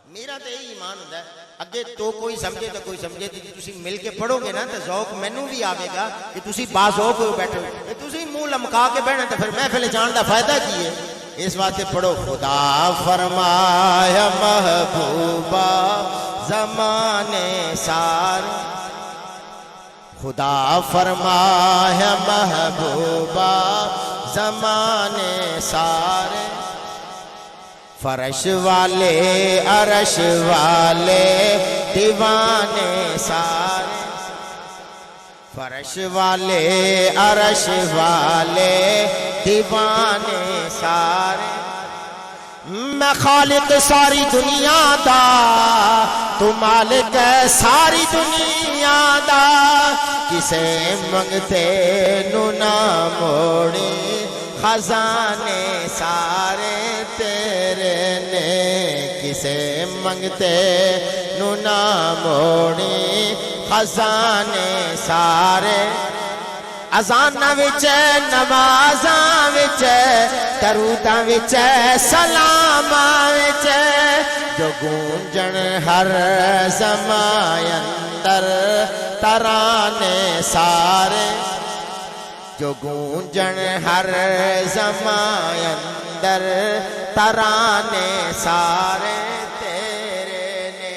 Speaker 1: میرا تو یہی ایمان ہوتا ہے اگے تو کوئی سمجھے تو کوئی سمجھے تسی مل کے پڑھو گے نا تو ذوق مینوں بھی آوے گا کہ تسی باذوق ہو بیٹھو کہ تسی منہ لمکا کے بہنا تو پھر محفل جان دا فائدہ کی ہے اس واسطے پڑھو خدا فرمایا محبوبہ زمانے سارے خدا فرمایا محبوبہ زمانے سارے فرش والے عرش والے دیوانے سارے فرش والے عرش والے دیوانے سارے میں خالق ساری دنیا دا تو مالک ساری دنیا دا کسے منگتے نو نہ موڑی خزانے سارے تیرے نے کسے منگتے نو نہ موڑی خزانے سارے اذاناں وچ نمازاں وچ دروداں وچ سلاماں وچ جو گونجن ہر زمان اندر ترانے سارے جو گونجن ہر زمان اندر ترانے سارے تیرے نے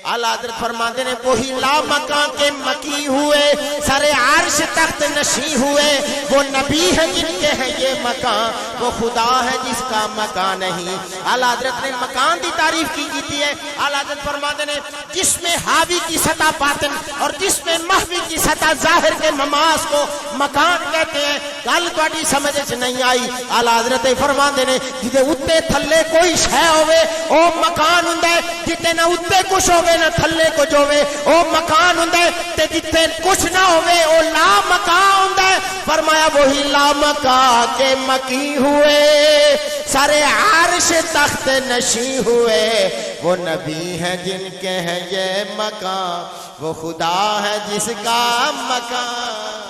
Speaker 1: اعلیٰ حضرت فرماتے ہیں وہی لا مکان کے مکی ہوئے سر عرش تخت نشیں ہوئے وہ نبی ہے جن کے ہیں یہ مکان وہ خدا ہے جس کا مکان نہیں اعلیٰ حضرت نے مکان کی تعریف کی ہے اعلیٰ حضرت فرماتے ہیں جس میں حاوی کی سطح باطن اور جس میں محوی کی سطح ظاہر کے مماس کو مکان کہتے ہیں گل تہاڈی سمجھ وچ نہیں آئی اعلیٰ حضرت فرماتے ہیں جدے اُتے تھلے کوئی شے ہوے او مکان ہوندا ہے جتے نہ اُتے کچھ ہوے نہ تھلے کچھ ہوے او مکان ہوندا ہے تے جتے کچھ نہ ہوے او لا مکان ہوندا ہے فرمایا وہی لا مکان کے مکی ہوئے سر عرش تخت نشیں ہوئے وہ نبی ہیں جن کے ہیں یہ مکان وہ خدا ہے جس کا مکان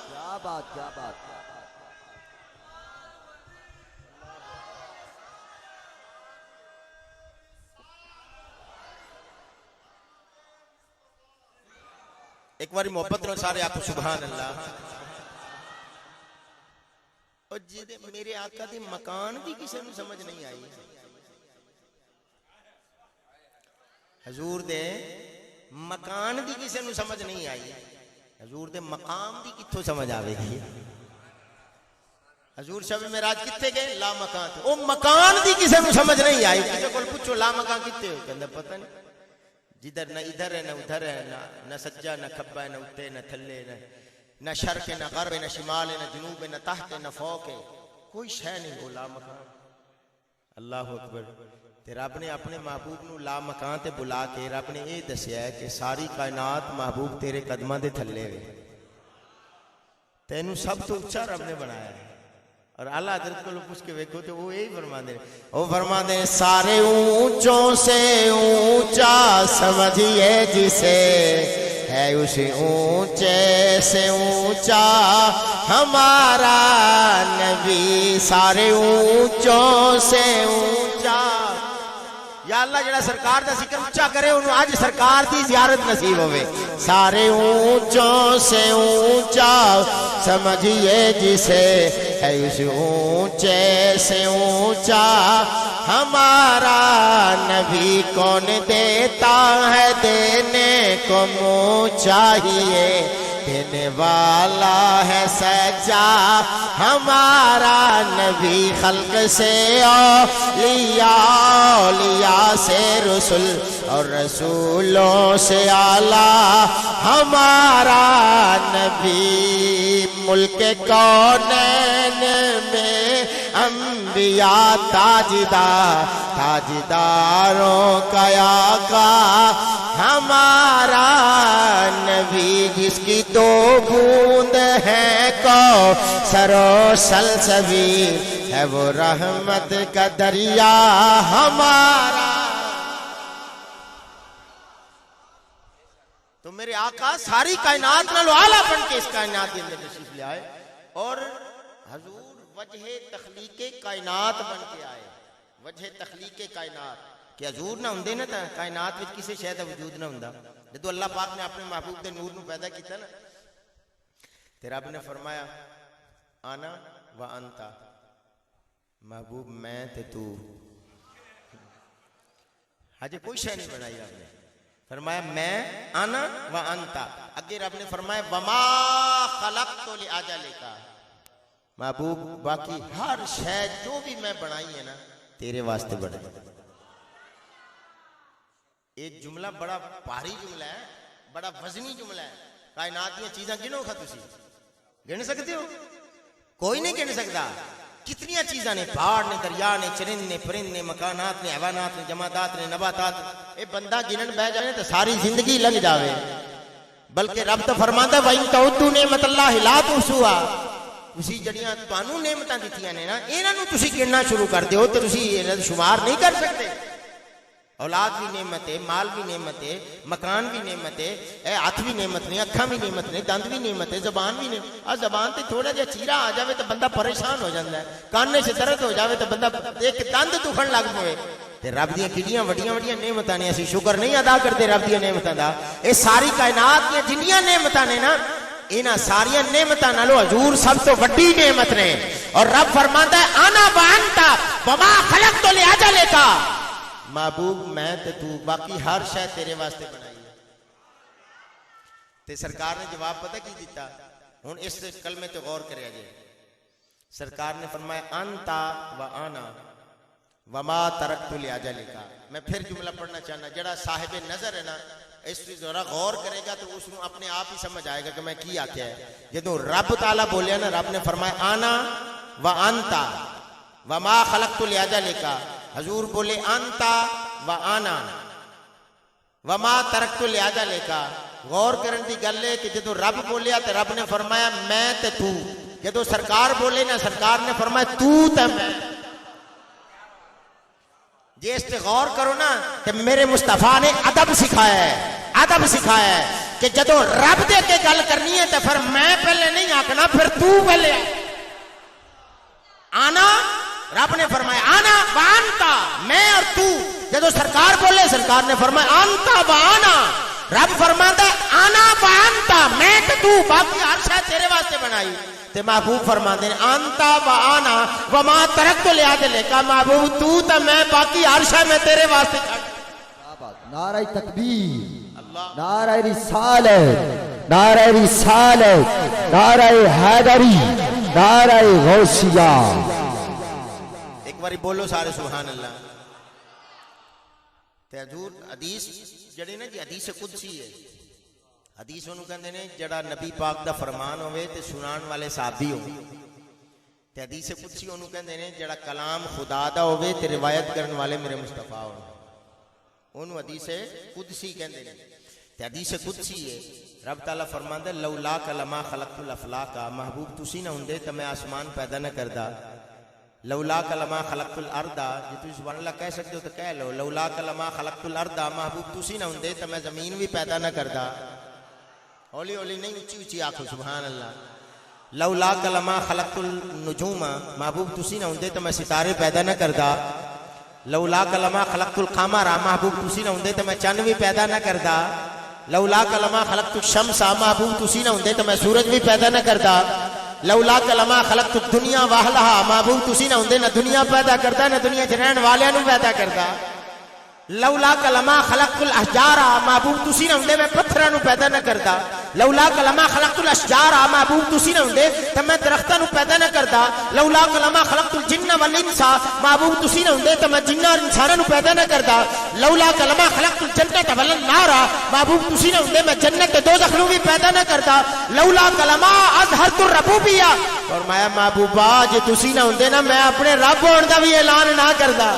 Speaker 2: کیا بات کیا بات
Speaker 1: ایک باری محبت نال سارے آکھو سبحان اللہ اور جدے میرے آقا دی مکان دی کسی نوں سمجھ نہیں آئی حضور دے مکان دی کسی نوں سمجھ نہیں آئی حضور دے مقام دی کتھوں سمجھ آوے گی حضور شب معراج کتے گئے لا مکان تے او مکان دی کسی نوں سمجھ نہیں آئی کسی کول پوچھو لا مکان کتے ہو کہندا پتہ نہیں جدھر نہ ادھر ہے نہ ادھر ہے نہ سجا نہ کھبا ہے نہ اتے نہ تھلے نہ شرق ہے نہ غرب ہے نہ شمال ہے نہ جنوب ہے نہ تحت ہے نہ فوق ہے کوئی شے نہیں وہ لا مکان اللہ اکبر تے رب نے اپنے محبوب نو لا مکان تے بلا کے رب نے یہ دسیا ہے کہ ساری کائنات محبوب تیرے قدماں دے تھلے وے تینوں سب تو اونچا رب نے بنایا ہے اور اعلیٰ حضرت کو لوگ پوچھ کے ویکھو تو وہ یہی فرماندے وہ فرماندے سارے اونچوں سے اونچا سمجھیے جسے ہے اس اونچے سے اونچا ہمارا نبی، سارے اونچوں سے اونچا۔ یا اللہ جڑا سرکار دا ذکر اونچا کرے انہوں آج سرکار دی زیارت نصیب ہوئے۔ سارے اونچوں سے اونچا سمجھئے جسے ہے اس اونچے سے اونچا ہمارا نبی، کون دیتا ہے دینے کو منہ چاہیے، دینے والا ہے سچا ہمارا نبی، خلق سے اولیاء، اولیاء سے رسول اور رسولوں سے اعلیٰ ہمارا نبی، ملک کونین میں انبیاء تاجدار، تاجداروں کا آقا ہمارا نبی، جس کی دو بوند ہے کوثر و سلسبیل، ہے وہ رحمت کا دریا ہمارا۔ تو میرے آقا ساری کائنات نالو اعلیٰ بن کے اس کائنات کے اندر تشریف لے آئے، اور حضور وجہ تخلیق کائنات بن کے آئے، وجہ تخلیق کائنات، کہ حضور نہ ہوندے نا تا کائنات وچ کسی شے دا وجود نہ ہوندا۔ جدو اللہ پاک نے اپنے محبوب دے نور نو پیدا کیتا نا، تے رب نے فرمایا آنا و انتا، محبوب میں تے تو، ہجے کوئی شے نہیں بنائی آپ نے، فرمایا میں آنا و انتا، اگے رب نے فرمایا وما خلقت لأجلک، محبوب باقی ہر شے جو بھی میں بنائی ہے نا تیرے واسطے بنائی۔ ایک جملہ بڑا بھاری جملہ ہے، بڑا وزنی جملہ ہے۔ کائنات کی چیزاں گنو کھا تسی گن سکتے ہو؟ کوئی نہیں گن سکتا۔ کتنی چیزاں نے، پہاڑ نے، دریا نے، چرند نے، پرند نے، مکانات نے، حیوانات نے، جمادات نے، نباتات، اے بندہ گنن بہ جائے تو ساری زندگی لنگ جاوے۔ بلکہ رب تو فرماندا ہے وَإِن تَعُدُّوا نِعْمَتَ اللَّهِ لَا تُحْصُوهَا، تسی جڑیاں تانوں نعمتاں دتیاں نے نا انہاں نوں تسی گننا شروع کر دیو تے تسی انہاں دا شمار نہیں کر سکتے۔ اولاد بھی نعمت ہے، مال بھی نعمت ہے، مکان بھی نعمت ہے، ہاتھ بھی نعمت نے، اکھاں بھی نعمت نے، دند بھی نعمت ہے، زبان بھی نعمت۔ آ زبان تے تھوڑا جہا چیرا آ جاوے تو بندہ پریشان ہو جاندا ہے، کانے سے درد ہو جاوے تو بندہ ایک دند دکھن لگ پوے۔ تے رب دیاں کڈیاں وڈیاں وڈیاں نعمتاں نے، اسی شکر نہیں ادا کرتے رب دیاں نعمتاں دا۔ اے ساری کائنات دیاں جنیاں نعمتاں نے نا، انہاں ساریاں نعمتاں نالوں حضور سب تو وڈی نعمت نے۔ اور رب فرماندا ہے انا وانتا وما خلقت لاجلک، محبوب میں تے تو، باقی ہر شے تیرے واسطے بنائی ہے۔ تے سرکار نے جواب پتہ کی دیتا؟ ہن اس کلمے تے غور کریا جائے۔ سرکار نے فرمایا انتا و انا وما ترکت لاجلک۔ میں پھر جملہ پڑھنا چاہنا، جڑا صاحب نظر ہے نا اس پہ ذرا غور کرے گا تو اس کو اپنے آپ ہی سمجھ آئے گا کہ میں کی آکھیا ہے۔ جدوں رب تعالیٰ بولیا نا، رب نے فرمایا انا و انتا وما خلقت لاجلک، حضور بولے انتا و انا وما ترکت لاجلک۔ غور کرن دی گل ہے کہ جدوں رب بولیا تے رب نے فرمایا میں تے تو، جدوں سرکار بولے نا سرکار نے فرمایا تو تے میں۔ جی اس پہ غور کرو نا کہ میرے مصطفیٰ نے ادب سکھایا ہے، ادب سکھایا ہے کہ جدوں رب دے کے گل کرنی ہے تو پھر میں پہلے نہیں آکھنا، پھر تو پہلے آنا۔ رب نے فرمایا آنا وانتا، میں اور تو۔ جدوں سرکار بولے سرکار نے فرمایا انتا وانا، رب فرماتا ہے آنا وانتا، میں تے تو، باقی ہر شے تیرے واسطے بنائی۔ تے محبوب فرماتے ہیں انتا وانا وما ترکت لاجلک، محبوب تو تے میں، باقی ہر شے میں تیرے واسطے چھڈ۔
Speaker 2: نعرہ تکبیر، نعرہ رسالت، نعرہ رسالت، نعرہ حیدری، نعرہ غوثیہ۔
Speaker 1: ایک باری بولو سارے سبحان اللہ۔ تے حضور حدیث جڑی نا جی حدیث قدسی ہے، حدیث انہوں کہندے نے جڑا نبی پاک دا فرمان ہوئے تے سنان والے صحابی ہو، تے حدیث قدسی انہوں کہندے نے جڑا کلام خدا دا ہوئے تے روایت کرن والے میرے مصطفیٰ ہو، انہوں حدیث قدسی کہندے نے۔ تے حدیث قدسی ہے، رب تعالیٰ فرماندا ہے لولاک لما خلقت الافلاک، محبوب تسی نہ ہوندے تے میں آسمان پیدا نہ کردا۔ لولاک لما خلقت الارض، جی تسی سبحان اللہ کہہ سکتے ہو تو کہہ لو، لولاک لما خلقت الارض، محبوب تسی نہ ہوندے تے میں زمین بھی پیدا نہ کردا۔ ہولی ہولی نہیں، اچھی اچھی آکھو سبحان اللہ. لولا کلمہ خلقت النجوم، محبوب تسی نہ ہوندے تو میں ستارے پیدا نہ کردا. لولا کلمہ خلقت القمر، محبوب تسی نہ ہوندے تو میں چند بھی پیدا نہ کردا. لولا کلمہ خلقت الشمس، محبوب تسی نہ ہوندے تو میں سورج بھی پیدا نہ کردا. لولا کلمہ خلقت الدنیا واہلہا، محبوب تسی نہ ہوندے نہ دنیا پیدا کردا نہ دنیا چ رہن والیاں نو پیدا کردا. لولا کلمہ خلقت الاحجار، محبوب تسی نہ ہوندے میں پتھراں نو پیدا نہ کردا. لولا کلمہ خلقت الاشجار، محبوب تسی نہ ہوندے تے میں درختاں نو پیدا نہ کردا. لولا کلمہ خلقت الجن والانس، محبوب تسی نہ ہوندے تے میں جناں اور انساناں نو پیدا نہ کردا. لولا کلمہ خلقت الجنۃ والنار، محبوب تسی نہ ہوندے میں جنت تے دوزخ نو بھی پیدا نہ کردا. لولا کلمہ اظہرت الربوبیہ، فرمایا محبوبا جے تسی نہ ہوندے نا میں اپنے رب ہون دا بھی اعلان نہ کردا.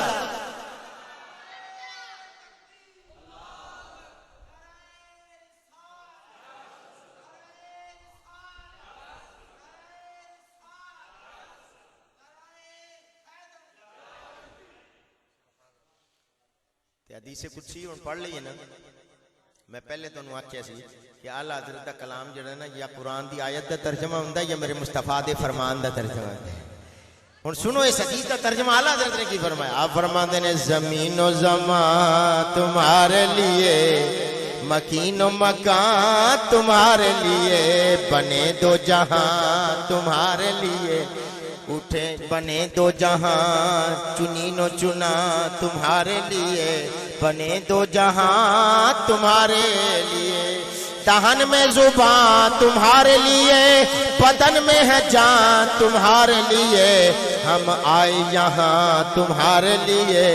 Speaker 1: حدیث قدسی ہن پڑھ لئیے نا. میں پہلے تانوں آکھیا سی کہ اعلی حضرت دا کلام جڑا نا یا قرآن دی آیت دا ترجمہ ہوندا یا میرے مصطفیٰ دے فرمان دا ترجمہ ہوندا. ہن سنو اس حدیث دا ترجمہ اعلی حضرت نے کی فرمایا. آپ فرماندے نے زمین و زمان تمہارے لیے، مکین و مکان تمہارے لیے، بنے دو جہاں تمہارے لیے، اٹھے بنے دو جہاں، چنین و چنا تمہارے لیے، بنے دو جہاں تمہارے لیے. دہن میں زبان تمہارے لیے، بدن میں ہے جان تمہارے لیے، ہم آئے یہاں تمہارے لیے،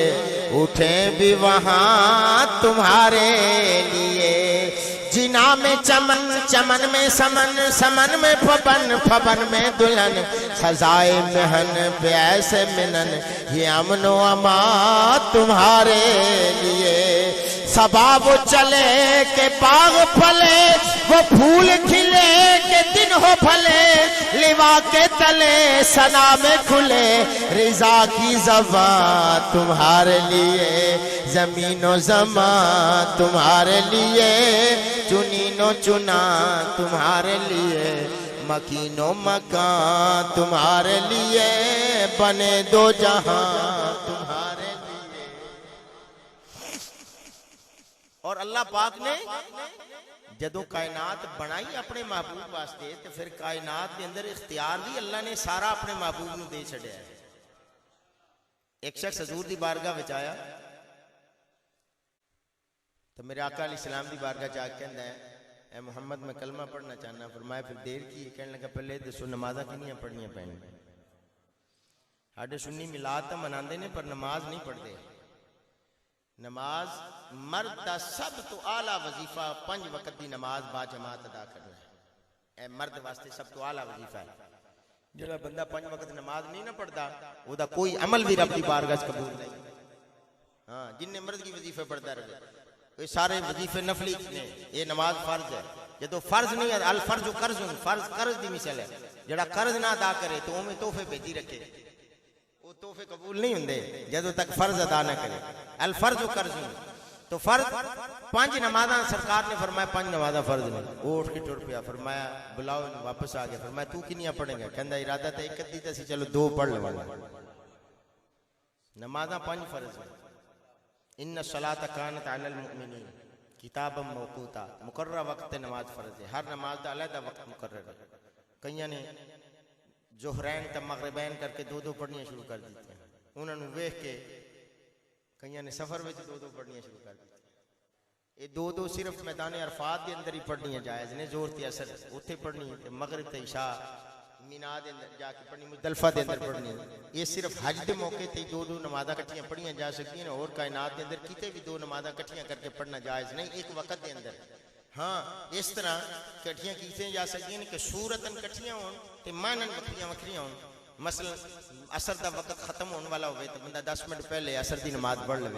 Speaker 1: اٹھیں بھی وہاں تمہارے لیے. جنا میں چمن، چمن میں سمن، سمن میں پھبن، پھبن میں دلہن، سزائے مہن پہ ایسے منن، یہ امن و امان تمہارے لیے. صبا وہ چلے کہ باغ پھلے، وہ پھول کھلے کہ دن ہو پھلے، لوا کے تلے ثنا میں کھلے، رضا کی زبان تمہارے لیے، زمین و زمان تمہارے لیے، چنین و چنا تمہارے لیے، مکین و مکان تمہارے لیے، بنے دو جہاں تمہارے لیے. اور اللہ پاک نے جدو کائنات بنائی اپنے محبوب واسطے تو پھر کائنات کے اندر اختیار بھی اللہ نے سارا اپنے محبوب نو دے چھڑیا ہے. ایک شخص حضور دی بارگاہ وچ آیا تو میرے آقا علیہ السلام دی بارگاہ جا کے کہندا ہے اے محمد میں کلمہ پڑھنا چاہنا. فرمایا پھر دیر کی؟ کہنے لگا پہلے دسو نمازاں کنیاں پڑھنیاں پین؟ ساڈے سنی میلاد تو مناندے نے پر نماز نہیں پڑھتے. نماز مرد دا سب تو اعلیٰ وظیفہ 5 وقت دی نماز با جماعت ادا کرنا ہے. اے مرد واسطے سب تو اعلیٰ وظیفہ ہے. جڑا بندہ 5 وقت نماز نہیں نہ پڑھتا او دا کوئی عمل بھی رب دی بارگاہ قبول نہیں. ہاں جن مرد کی وظیفے پڑھتا رہے یہ سارے وظیفے نفلی نے. یہ نماز فرض ہے. جدو فرض نہیں ہے الفرض قرض، فرض قرض دی مثال ہے. جڑا قرض نہ ادا کرے تو اوویں تحفے بھیجی رکھے وہ تحفے قبول نہیں ہوندے جدو تک فرض ادا نہ کرے. الفرض قرض. تو فرض 5 نمازاں سرکار نے فرمایا 5 نمازاں فرض نے. وہ اٹھ کے ٹر پیا. فرمایا بلاؤ واپس آ گیا. فرمایا تو کنیاں پڑھیں گا؟ کہندا ارادہ تے ایک دی تے سی چلو 2 پڑھ لواں. نمازاں 5 فرض ہیں. ان الصلاۃ کانت علی المؤمنین کتابا موقوتا، مقررہ وقت نماز فرض ہے. ہر نماز دا علیحدہ وقت مقرر ہے. کئیاں نے ظہرین تا مغربین کر کے 2 پڑھنیاں شروع کر دیتے ہیں. انہوں نے ویکھ کے کئیاں نے سفر وچ 2 پڑھنیاں شروع کر دیتے. یہ 2 صرف میدان عرفات کے اندر ہی پڑھنیاں جائز نے. زہر تے اثر اوتھے پڑھنی تے مغرب تے عشاء مینا دے اندر جا کے پڑھنی، مزدلفہ دے اندر پڑھنی. یہ صرف حج دے موقع تے 2 نمازاں کٹھیاں پڑھیاں جا سکتی ہیں. اور کائنات دے اندر کتے بھی 2 نمازاں کٹھیاں کر کے پڑھنا جائز نہیں ایک وقت دے اندر. ہاں اس طرح کٹھیاں کیتے جا سکتی ہیں کہ صورتاً کٹھیاں ہون تے مانن وکھریاں وکھریاں ہون. مثلا عصر دا وقت ختم ہونے والا ہوئے تو بندہ 10 منٹ پہلے عصر دی نماز پڑھ لے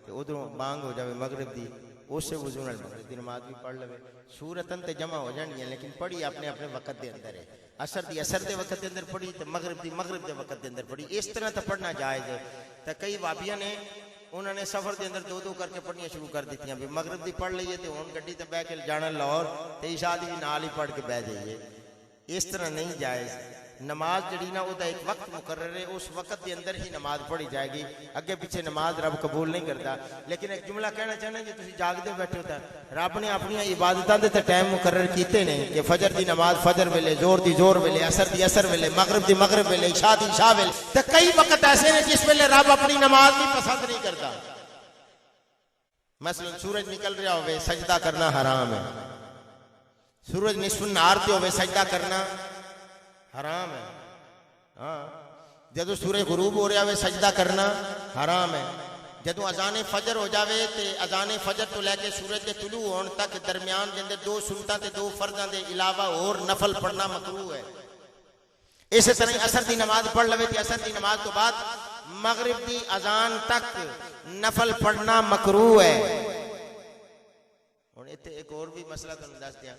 Speaker 1: تو ادھروں بانگ ہو جاوے مغرب دی، اسے وضو نال مغرب دی نماز بھی پڑھ لے. صورتاً تے جمع ہو جانی ہے لیکن پڑھی اپنے اپنے وقت دے اندر ہے. عصر دی عصر دے وقت دے اندر پڑھی تو مغرب دی مغرب دے وقت دے اندر پڑھی. اس طرح تو پڑھنا جائز ہے. تو کئی وابیاں نے انہوں نے سفر دے اندر دو کر کے پڑھنیاں شروع کر دیتی ہیں. مغرب دی پڑھ لئیے تے ہن گڈی تے بیٹھ کے جانا لاہور تے عشاء دی نال ہی پڑھ کے بیٹھ جائیے. اس طرح نہیں جائز. نماز جڑی نا او دا ایک وقت مقرر ہے, اس وقت دے اندر ہی نماز پڑھی جائے گی. اگے پیچھے نماز رب قبول نہیں کرتا. لیکن ایک جملہ کہنا چاہنا جی تسی جاگدے بیٹھے ہوتا رب نے اپنی عبادتاں دے تے ٹائم مقرر کیتے نے کہ فجر دی نماز فجر ویلے, زور دی زور ویلے, عصر دی عصر ویلے, مغرب دی مغرب ویلے, عشاء دی عشاء ویلے. تے کئی وقت ایسے نے جس ویلے رب اپنی نماز بھی پسند نہیں کرتا. مثلا سورج نکل رہا ہوئے سجدہ کرنا حرام ہے. سورج نصف النہار تے ہوئے سجدہ کرنا حرام ہے. ہاں جدو سورج غروب ہو رہا ہوئے سجدہ کرنا حرام ہے. جدو اذان فجر ہو جاوے تے اذان فجر تو لے کے سورج کے طلوع ہون تک درمیان دے اندر 2 سنتاں تے 2 فرضاں دے علاوہ اور نفل پڑھنا مکروہ ہے. اسی طرح عصر دی نماز پڑھ لوے تے عصر دی نماز تو بعد مغرب دی اذان تک نفل پڑھنا مکروہ ہے. ہن ایتھے ایک اور بھی مسئلہ تانوں دس دیاں,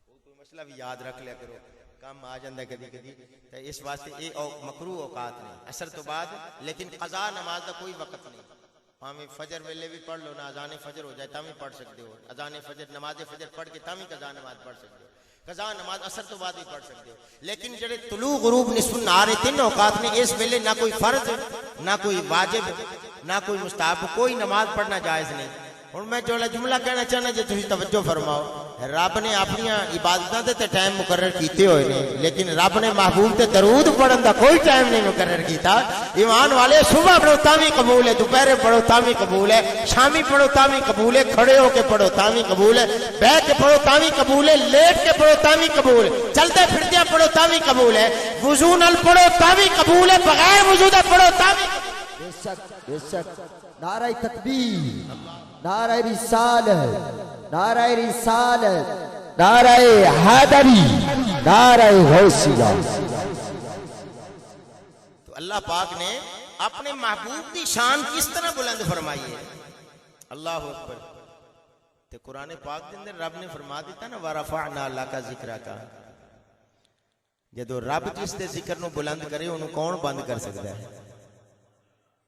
Speaker 1: کوئی مسئلہ بھی یاد رکھ لیا کرو, کام آ جاندہ کبھی کبھی. تو اس واسطے یہ مکروہ اوقات نہیں عصر تو بعد. لیکن قضا نماز کا کوئی وقت نہیں. ہمیں فجر ویلے بھی پڑھ لو نا, اذان فجر ہو جائے تاں بھی پڑھ سکتے ہو. اذان فجر نماز فجر پڑھ کے تاں بھی قضا نماز پڑھ سکتے ہو. قضا نماز عصر تو بعد بھی پڑھ سکتے ہو. لیکن جڑے طلوع غروب نصف النہار تین اوقات نے, اس ویلے نہ کوئی فرض نہ کوئی واجب نہ کوئی مستحب, کوئی نماز پڑھنا جائز نہیں. ہن میں جو جملہ کہنا چاہنا جے تسی توجہ فرماؤ, رب نے اپنی عبادتاں تے ٹائم مقرر کیتے ہوئے نے, لیکن رب نے محبوب تے درود پڑھن دا کوئی ٹائم نہیں مقرر کیتا. ایمان والے صبح پڑھو تاں بھی قبول ہے, دوپہر پڑھو تاں بھی قبول ہے, شامی پڑھو تاں بھی قبول ہے, کھڑے ہو کے پڑھو تاں بھی قبول ہے, بیٹھ کے پڑھو تاں بھی قبول ہے, لیٹ کے پڑھو تاں بھی قبول ہے, چلتے پھرتے پڑھو تاں بھی قبول ہے, وضو نال پڑھو تاں بھی قبول ہے, بغیر وضو دے پڑھو تاں بھی.
Speaker 2: بے شک بے شک. نعرہ تکبیر, نعرہ رسالت, نعرہ رسالت, نعرہ حیدری, نعرہ غوثیہ.
Speaker 1: تو اللہ پاک نے اپنے محبوب کی شان کس طرح بلند فرمائی ہے. اللہ اکبر. تو قرآن پاک کے اندر رب نے فرما دیتا نا وَرَفَعْنَا لَكَ ذِكْرَكَ. جدو رب جس دے ذکر نو بلند کرے انہوں کون بند کر سکتا ہے؟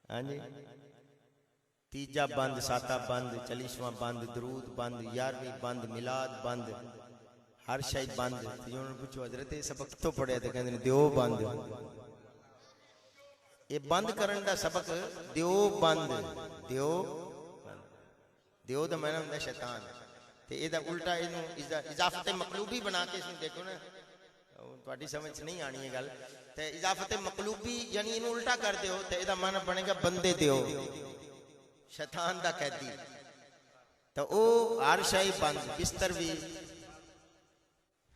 Speaker 1: ہاں جی, تیجا بند, ساتہ بند, 40واں بند, درود بند, 11ویں بند, میلاد بند, ہر شے بند. انہوں نے پوچھو حضرت سبق تو پڑھے تے کہندے دیو بند. یہ بند کرن دا سبق دیو بند. دیو دا معنی ہوندا شیطان, تے اے دا الٹا اینو اضافت مقلوبی بنا کے اس نے دیکھو نا, تہاڈی سمجھ نہیں آنی ہے گل. تے اضافت مقلوبی یعنی اینو الٹا کر دیو تے اے دا معنی بنے گا بندے دیو, شیطان دا قیدی. تو او ہر شے بند, بستر بھی,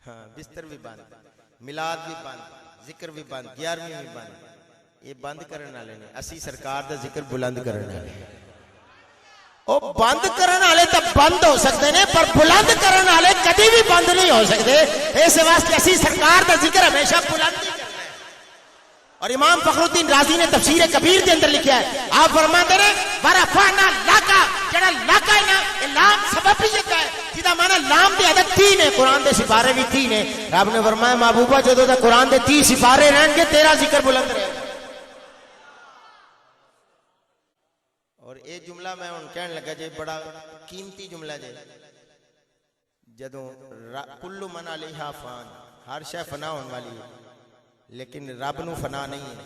Speaker 1: ہاں بستر بھی بند, میلاد بھی بند, ذکر بھی بند, 11ویں بھی بند. یہ بند کرن والے نے, اسی سرکار دا ذکر بلند کرن والے. او بند کرن والے تے بند ہو سکتے نے, پر بلند کرن والے کبھی بھی بند نہیں ہو سکتے. اس واسطے اسی سرکار دا ذکر ہمیشہ بلند ہی کرنا ہے. اور امام فخر الدین رازی نے تفسیر کبیر کے اندر لکھا ہے, آپ فرماتے ہیں ورفعنا لک, جڑا لک ہے نا یہ لام سبب بھی ہے جدا معنی لام دے عدد 3 ہے, قرآن دے سپارے بھی 3 ہے. رب نے فرمایا محبوبہ جدوں تے قرآن دے 30 سپارے رہن گے تیرا ذکر بلند رہے گا. اور یہ جملہ میں ان کہنے لگا جی بڑا قیمتی جملہ جی, جدوں کل من علیہا فان, ہر شے فنا ہونے والی ہے لیکن رب نو فنا نہیں ہے.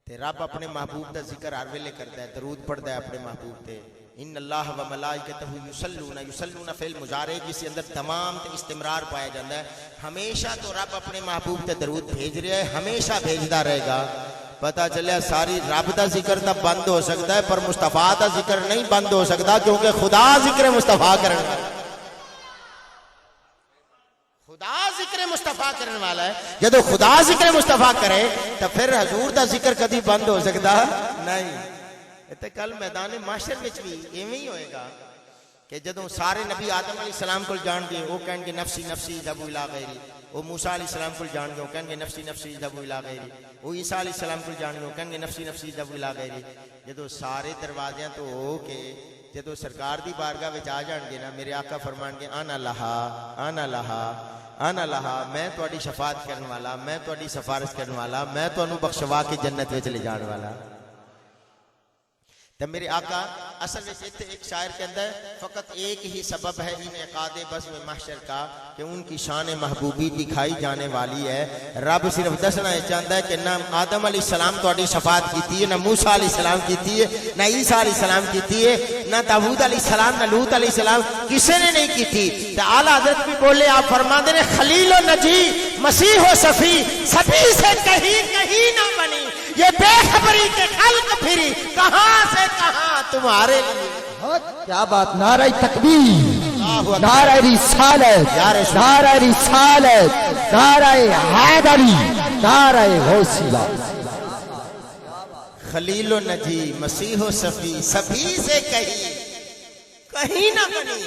Speaker 1: تے رب اپنے محبوب دا ذکر ہر ویلے کرتا ہے, درود پڑھتا ہے اپنے محبوب تے. ان اللہ و ملائکتہ یصلون فعل مضارع جس کے اندر تمام تے استمرار پایا جاتا ہے. ہمیشہ تو رب اپنے محبوب تے درود بھیج رہا ہے, ہمیشہ بھیجدا رہے گا. پتہ چلیا ساری رب دا ذکر تا بند ہو سکتا ہے پر مصطفیٰ دا ذکر نہیں بند ہو سکتا, کیونکہ خدا ذکر مصطفیٰ کرنے والا ہے. خدا ذکر مصطفیٰ کرنے والا ہے. جدو خدا ذکر مصطفیٰ کرے تو پھر حضور دا ذکر کدی بند ہو سکتا نہیں. تے کل میدان محشر وچ بھی ایویں ہی ہوئے گا کہ جدوں سارے نبی آدم علیہ السلام کو جان گے وہ کہیں گے نفسی نفسی ذبو الی غیری, وہ موسیٰ علیہ السلام کو جان گے وہ کہیں گے نفسی نفسی ذبو الی غیری, وہ عیسیٰ علیہ السلام کو جان گے وہ کہیں گے نفسی نفسی ذبو الی غیری. جدوں سارے دروازیاں تو ہو کے جدوں سرکار دی بارگاہ وچ آ جان گے نا, میرے آقا فرمان گے انا لہا انا لہا انا لہا, میں تہاڈی شفاعت کرنے والا, میں تہاڈی سفارش کرنے والا, میں تانوں بخشوا کے جنت وچ لے جان والا. تو میرے آقا اصل میں ایک شاعر کے اندر فقط ایک ہی سبب ہے انعقاد بزم محشر کا کہ ان کی شان محبوبی دکھائی جانے والی ہے. رب صرف دسنا چاہتا ہے کہ نہ آدم علیہ السلام تہاڈی شفاعت کیتی ہے، نہ موسیٰ علیہ السلام کیتی ہے، نہ عیسیٰ علیہ السلام کیتی ہے، نہ داؤد علیہ السلام، نہ لوط علیہ السلام، کسی نے نہیں کیتی. تو اعلیٰ حضرت بھی بولے، آپ فرماتے ہیں خلیل و نجی مسیح و صفی سبھی سے کہیں نہ بنی، یہ بے خبری کے خلق پھری کہاں سے کہاں تمہارے لیے.
Speaker 2: کیا بات، نعرہ تکبیر، نعرہ رسالت، نعرہ رسالت، نعرہ حیدری، نعرہ غوثیہ.
Speaker 1: خلیل و نجی مسیح و صفی سبھی سے کہیں نہ بنی،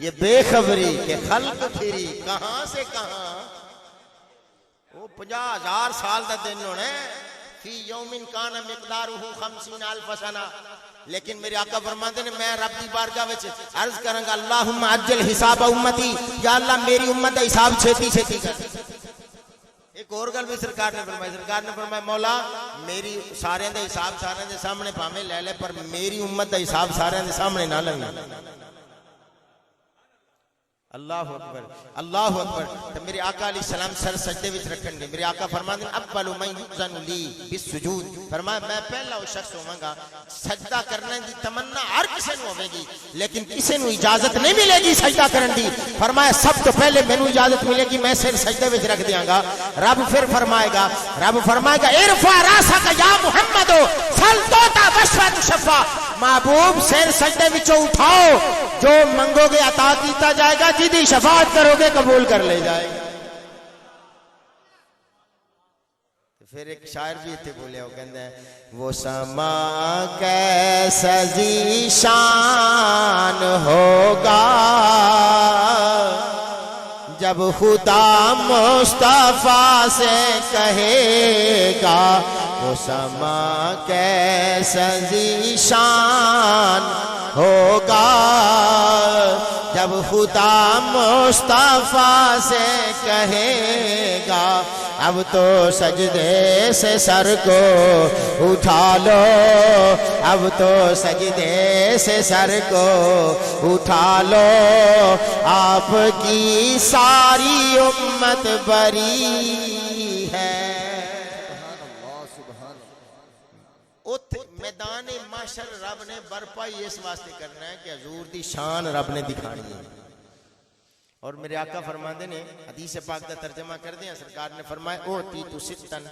Speaker 1: یہ بے خبری کے خلق پھری کہاں سے کہاں. وہ 50,000 سال دا دن ہونا ہے، فی یومن کان مقدارہ 50,000 سنہ. لیکن میرے آقا فرماتے ہیں میں رب دی بارگاہ وچ عرض کروں گا اللہم عجل حساب امتی، یا اللہ میری امت دا حساب چھتی چھتی کر. ایک اور گل بھی سرکار نے فرمایا مولا میری سارے دا حساب سارے دے سامنے پاویں لے لے پر میری امت دا حساب سارے دے سامنے نہ لے. اللہ اکبر اللہ اکبر. تو میرے آقا علیہ السلام سر سجدے وچ رکھن گے. میرے آقا فرماتے ہیں اول من یؤذن لی بالسجود، فرمایا میں پہلا وہ شخص ہوواں گا سجدہ کرنے دی تمنا ہر کسی نو ہوے گی لیکن کسی نو اجازت نہیں ملے گی سجدہ کرن دی. فرمایا سب تو پہلے مینوں اجازت ملے گی، میں سر سجدے وچ رکھ دیاں گا. رب پھر فرمائے گا ارفع راسک یا محمد سل توتا واشفع تشفع، محبوب سر سجدے وچوں اٹھاؤ، جو منگو گے عطا کیتا جائے گا، جدی شفاعت کرو گے قبول کر لے جائے گا. پھر ایک شاعر بھی اتنے بولے وہ کہندا ہے وہ سما کیسا ذیشان ہوگا جب خدا مصطفیٰ سے کہے گا، وہ سما کیسا ذیشان ہوگا جب خدا مصطفیٰ سے کہے گا اب تو سجدے سے سر کو اٹھا لو، اب تو سجدے سے سر کو اٹھا لو، آپ کی ساری امت بری ہے. میدان محشر رب نے برپائی اس واسطے کرنا ہے کہ حضور دی شان رب نے دکھانی ہے. اور میرے آقا فرماندے نے حدیث پاک دا ترجمہ کر دیں، سرکار نے فرمایا اوتیت ستن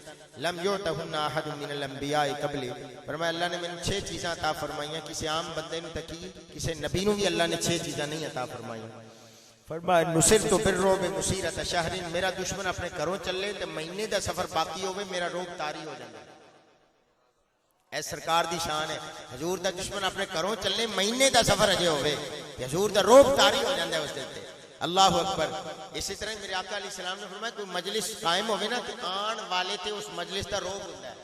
Speaker 1: لم یؤتہن احد من الانبیاء قبلی، فرمایا اللہ نے مجھے 6 چیزاں عطا فرمائیاں، کسی عام بندے نو تکی کسی نبی نو بھی اللہ نے 6 چیزاں نہیں عطا فرمائیاں. فرمایا نصرت بالرعب مسیرۃ شہر، میرا دشمن اپنے گھروں چلے تے مہینے دا سفر باقی ہوے میرا روب طاری ہو جائے. اے سرکار دی شان ہے، حضور دا دشمن اپنے گھروں چلے مہینے دا سفر اجے ہوے تے حضور دا روب طاری ہو جاندا ہے اس دے تے. اللہ اکبر. اسی طرح میرے آقا علیہ السلام نے فرمایا کوئی مجلس قائم ہوے نا تے آن والے تے اس مجلس دا روب ہوندا ہے.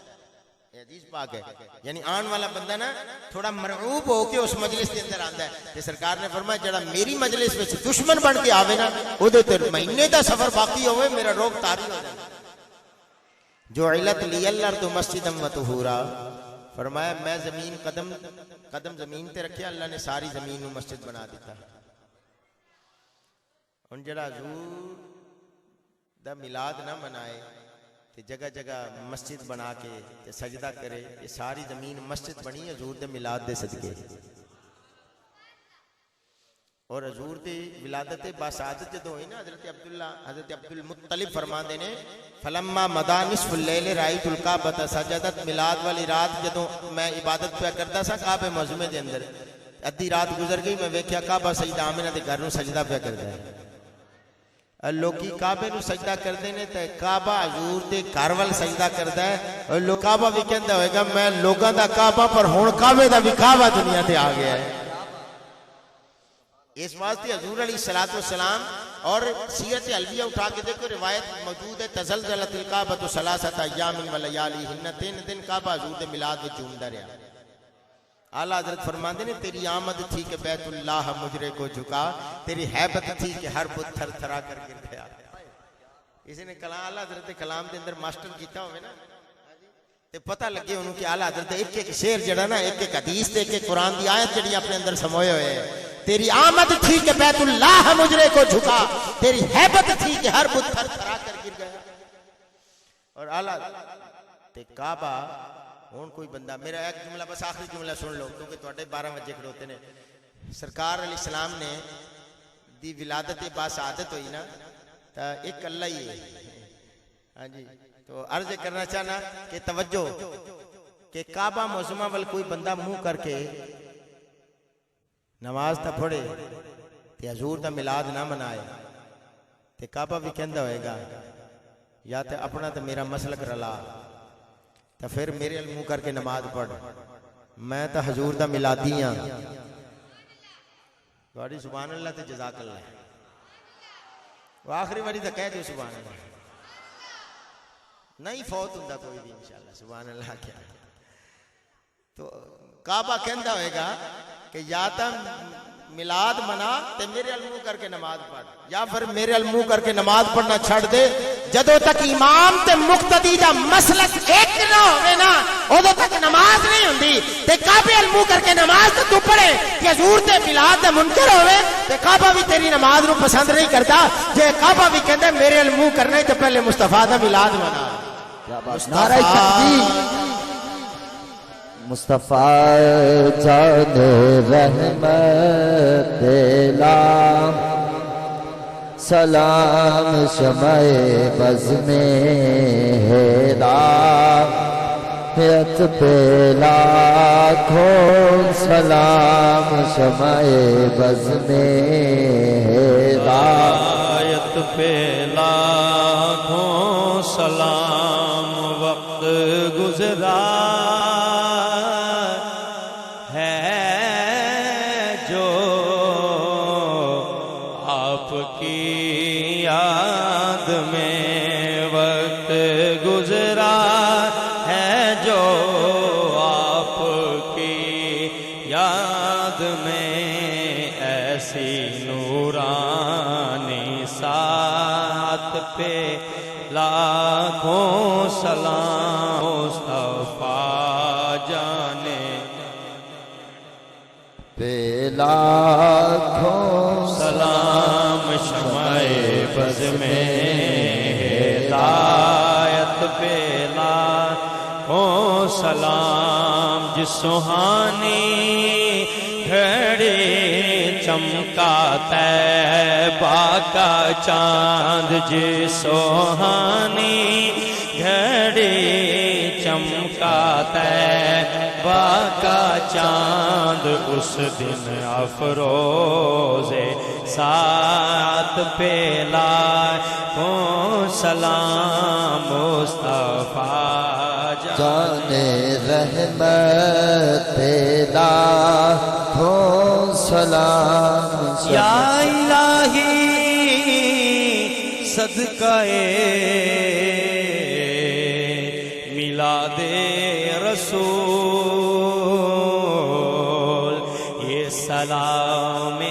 Speaker 1: یہ حدیث پاک ہے، یعنی آن والا بندہ نا تھوڑا مرعوب ہو کے اس مجلس کے اندر آندا ہے. تے سرکار نے فرمایا جڑا میری مجلس وچ دشمن بن کے آوے نا اودے تے مہینے دا سفر باقی ہوے میرا روب طاری ہو جاندا ہے. جو علت لی الارض مسجدا وطہورا، فرمایا میں زمین قدم زمین تے رکھے اللہ نے ساری زمین نو مسجد بنا دیتا. ہن جڑا حضور دا میلاد نہ منائے تے جگہ جگہ مسجد بنا کے تے سجدہ کرے، یہ ساری زمین مسجد بنی حضور دے میلاد دے صدقے. اور حضور دی ولادت باسعادت جدوں ہوئی نا حضرت عبد المطلب فرماندے نے فلما مدا نصف اللیل رأیت الکعبۃ سجدت، میلاد والی رات جدوں میں عبادت پہ کردا سا کعبے معظمے دے اندر، ادھی رات گزر گئی میں ویکھیا کعبہ سجدہ آمنہ دے گھر نو سجدہ پہ کردا ہے. لوکی کعبے نو سجدہ کردے نے تے کعبہ حضور دے گھر ول سجدہ کردا ہے. اور لوگ کعبہ بھی کہندا ہوئے گا میں لوگاں دا کعبہ پر ہن کعبے دا بھی کعبہ دنیا تے آ گیا ہے. اس واسطے حضور علیہ الصلوۃ والسلام اور سیرت علویہ اٹھا کے دیکھو روایت موجود ہے تزلزلت الکعبۃ ثلاثۃ ایام ولیالیہن، 3 دن کعبہ حضور دے میلاد وچ جھومدا رہا. اعلیٰ حضرت فرماندے نے تیری آمد تھی کہ بیت اللہ مجرے کو جھکا، تیری حیبت تھی کہ ہر بت تھر تھرا کر گر گیا. اسی نے کلام اعلیٰ حضرت کلام دے اندر ماسٹر کیتا ہوئے نا تے پتہ لگے انہوں کہ اعلیٰ حضرت ایک ایک شعر جڑا نا، ایک ایک حدیث تے ایک ایک قرآن دی آیت جڑی اپنے اندر سموئے ہوئے ہیں. تیری آمد تھی کہ بیت اللہ مجرے کو جھکا، تیری حیبت تھی کہ ہر بت تھر تھرا کر گر گیا. اور اعلیٰ تے کعبہ ہون کوئی بندہ، میرا ایک جملہ بس آخری جملہ سن لو کیونکہ تواڈے 12 بجے کھڑوتے نے. سرکار علیہ السلام نے دی ولادت باسعادت ہوئی نا تا ایک اللہ ہی ہے. ہاں جی، تو عرض کرنا چاہنا کہ توجہ کہ کعبہ معظمہ وال کوئی بندہ منہ کر کے نماز تا پڑھے تے حضور دا میلاد نہ منائے تے کعبہ بھی کہندا ہوئے گا یا تے اپنا تے میرا مسلک رلا تے پھر میرے منہ کر کے نماز پڑھ، میں تا حضور دا میلادی ہاں. بڑی سبحان اللہ تے جزاک اللہ. وہ آخری باری تے کہہ دیو سبحان اللہ، نہیں فوت ہوندا کوئی بھی انشاءاللہ. سبحان اللہ. کیا تو کعبہ کہندا ہوئے گا کہ یا تا میلاد منا تے میرے المو کر کے نماز پڑھ، یا پھر میرے المو کر کے نماز پڑھنا چھڑ دے. جدوں تک امام تے مقتدی دا مسلک ایک نہ ہوئے نا ادو تک نماز نہیں ہوندی. تے کعبے المو کر کے نماز تو پڑھے کہ حضور تے میلاد دا منکر ہوئے تے کعبہ بھی تیری نماز نو پسند نہیں کرتا. جے کعبہ بھی کہندا میرے المو کرنا ہے تو پہلے مصطفیٰ دا میلاد منا.
Speaker 2: نعرہ تکبیر. مصطفیٰ جان رحمت دلا، سلام شمع بز میں ہیرا، حیات پہ لاکھوں سلام شمع بز میں ہیرا،
Speaker 3: حیات پہ لاکھوں سلام وقت گزرا کی یاد میں، وقت گزرا ہے جو آپ کی یاد میں. ایسی نورانی ساتھ پہ لاکھوں سلام مصطفیٰ جانے
Speaker 2: پہ لاکھوں
Speaker 3: سلام شمع بز میں ہدایت پہ لاکھوں سلام. جس سہانی گھڑی چمکا طیبہ کا چاند، جس سہانی گھڑی چمکا طیبہ کا چاند، اس دن افروز ساتھ پہ لاکھوں سلام مصطفیٰ
Speaker 2: جان رحمت لاکھوں سلام.
Speaker 3: یا الہی صدقہ میلاد رسول، یہ سلام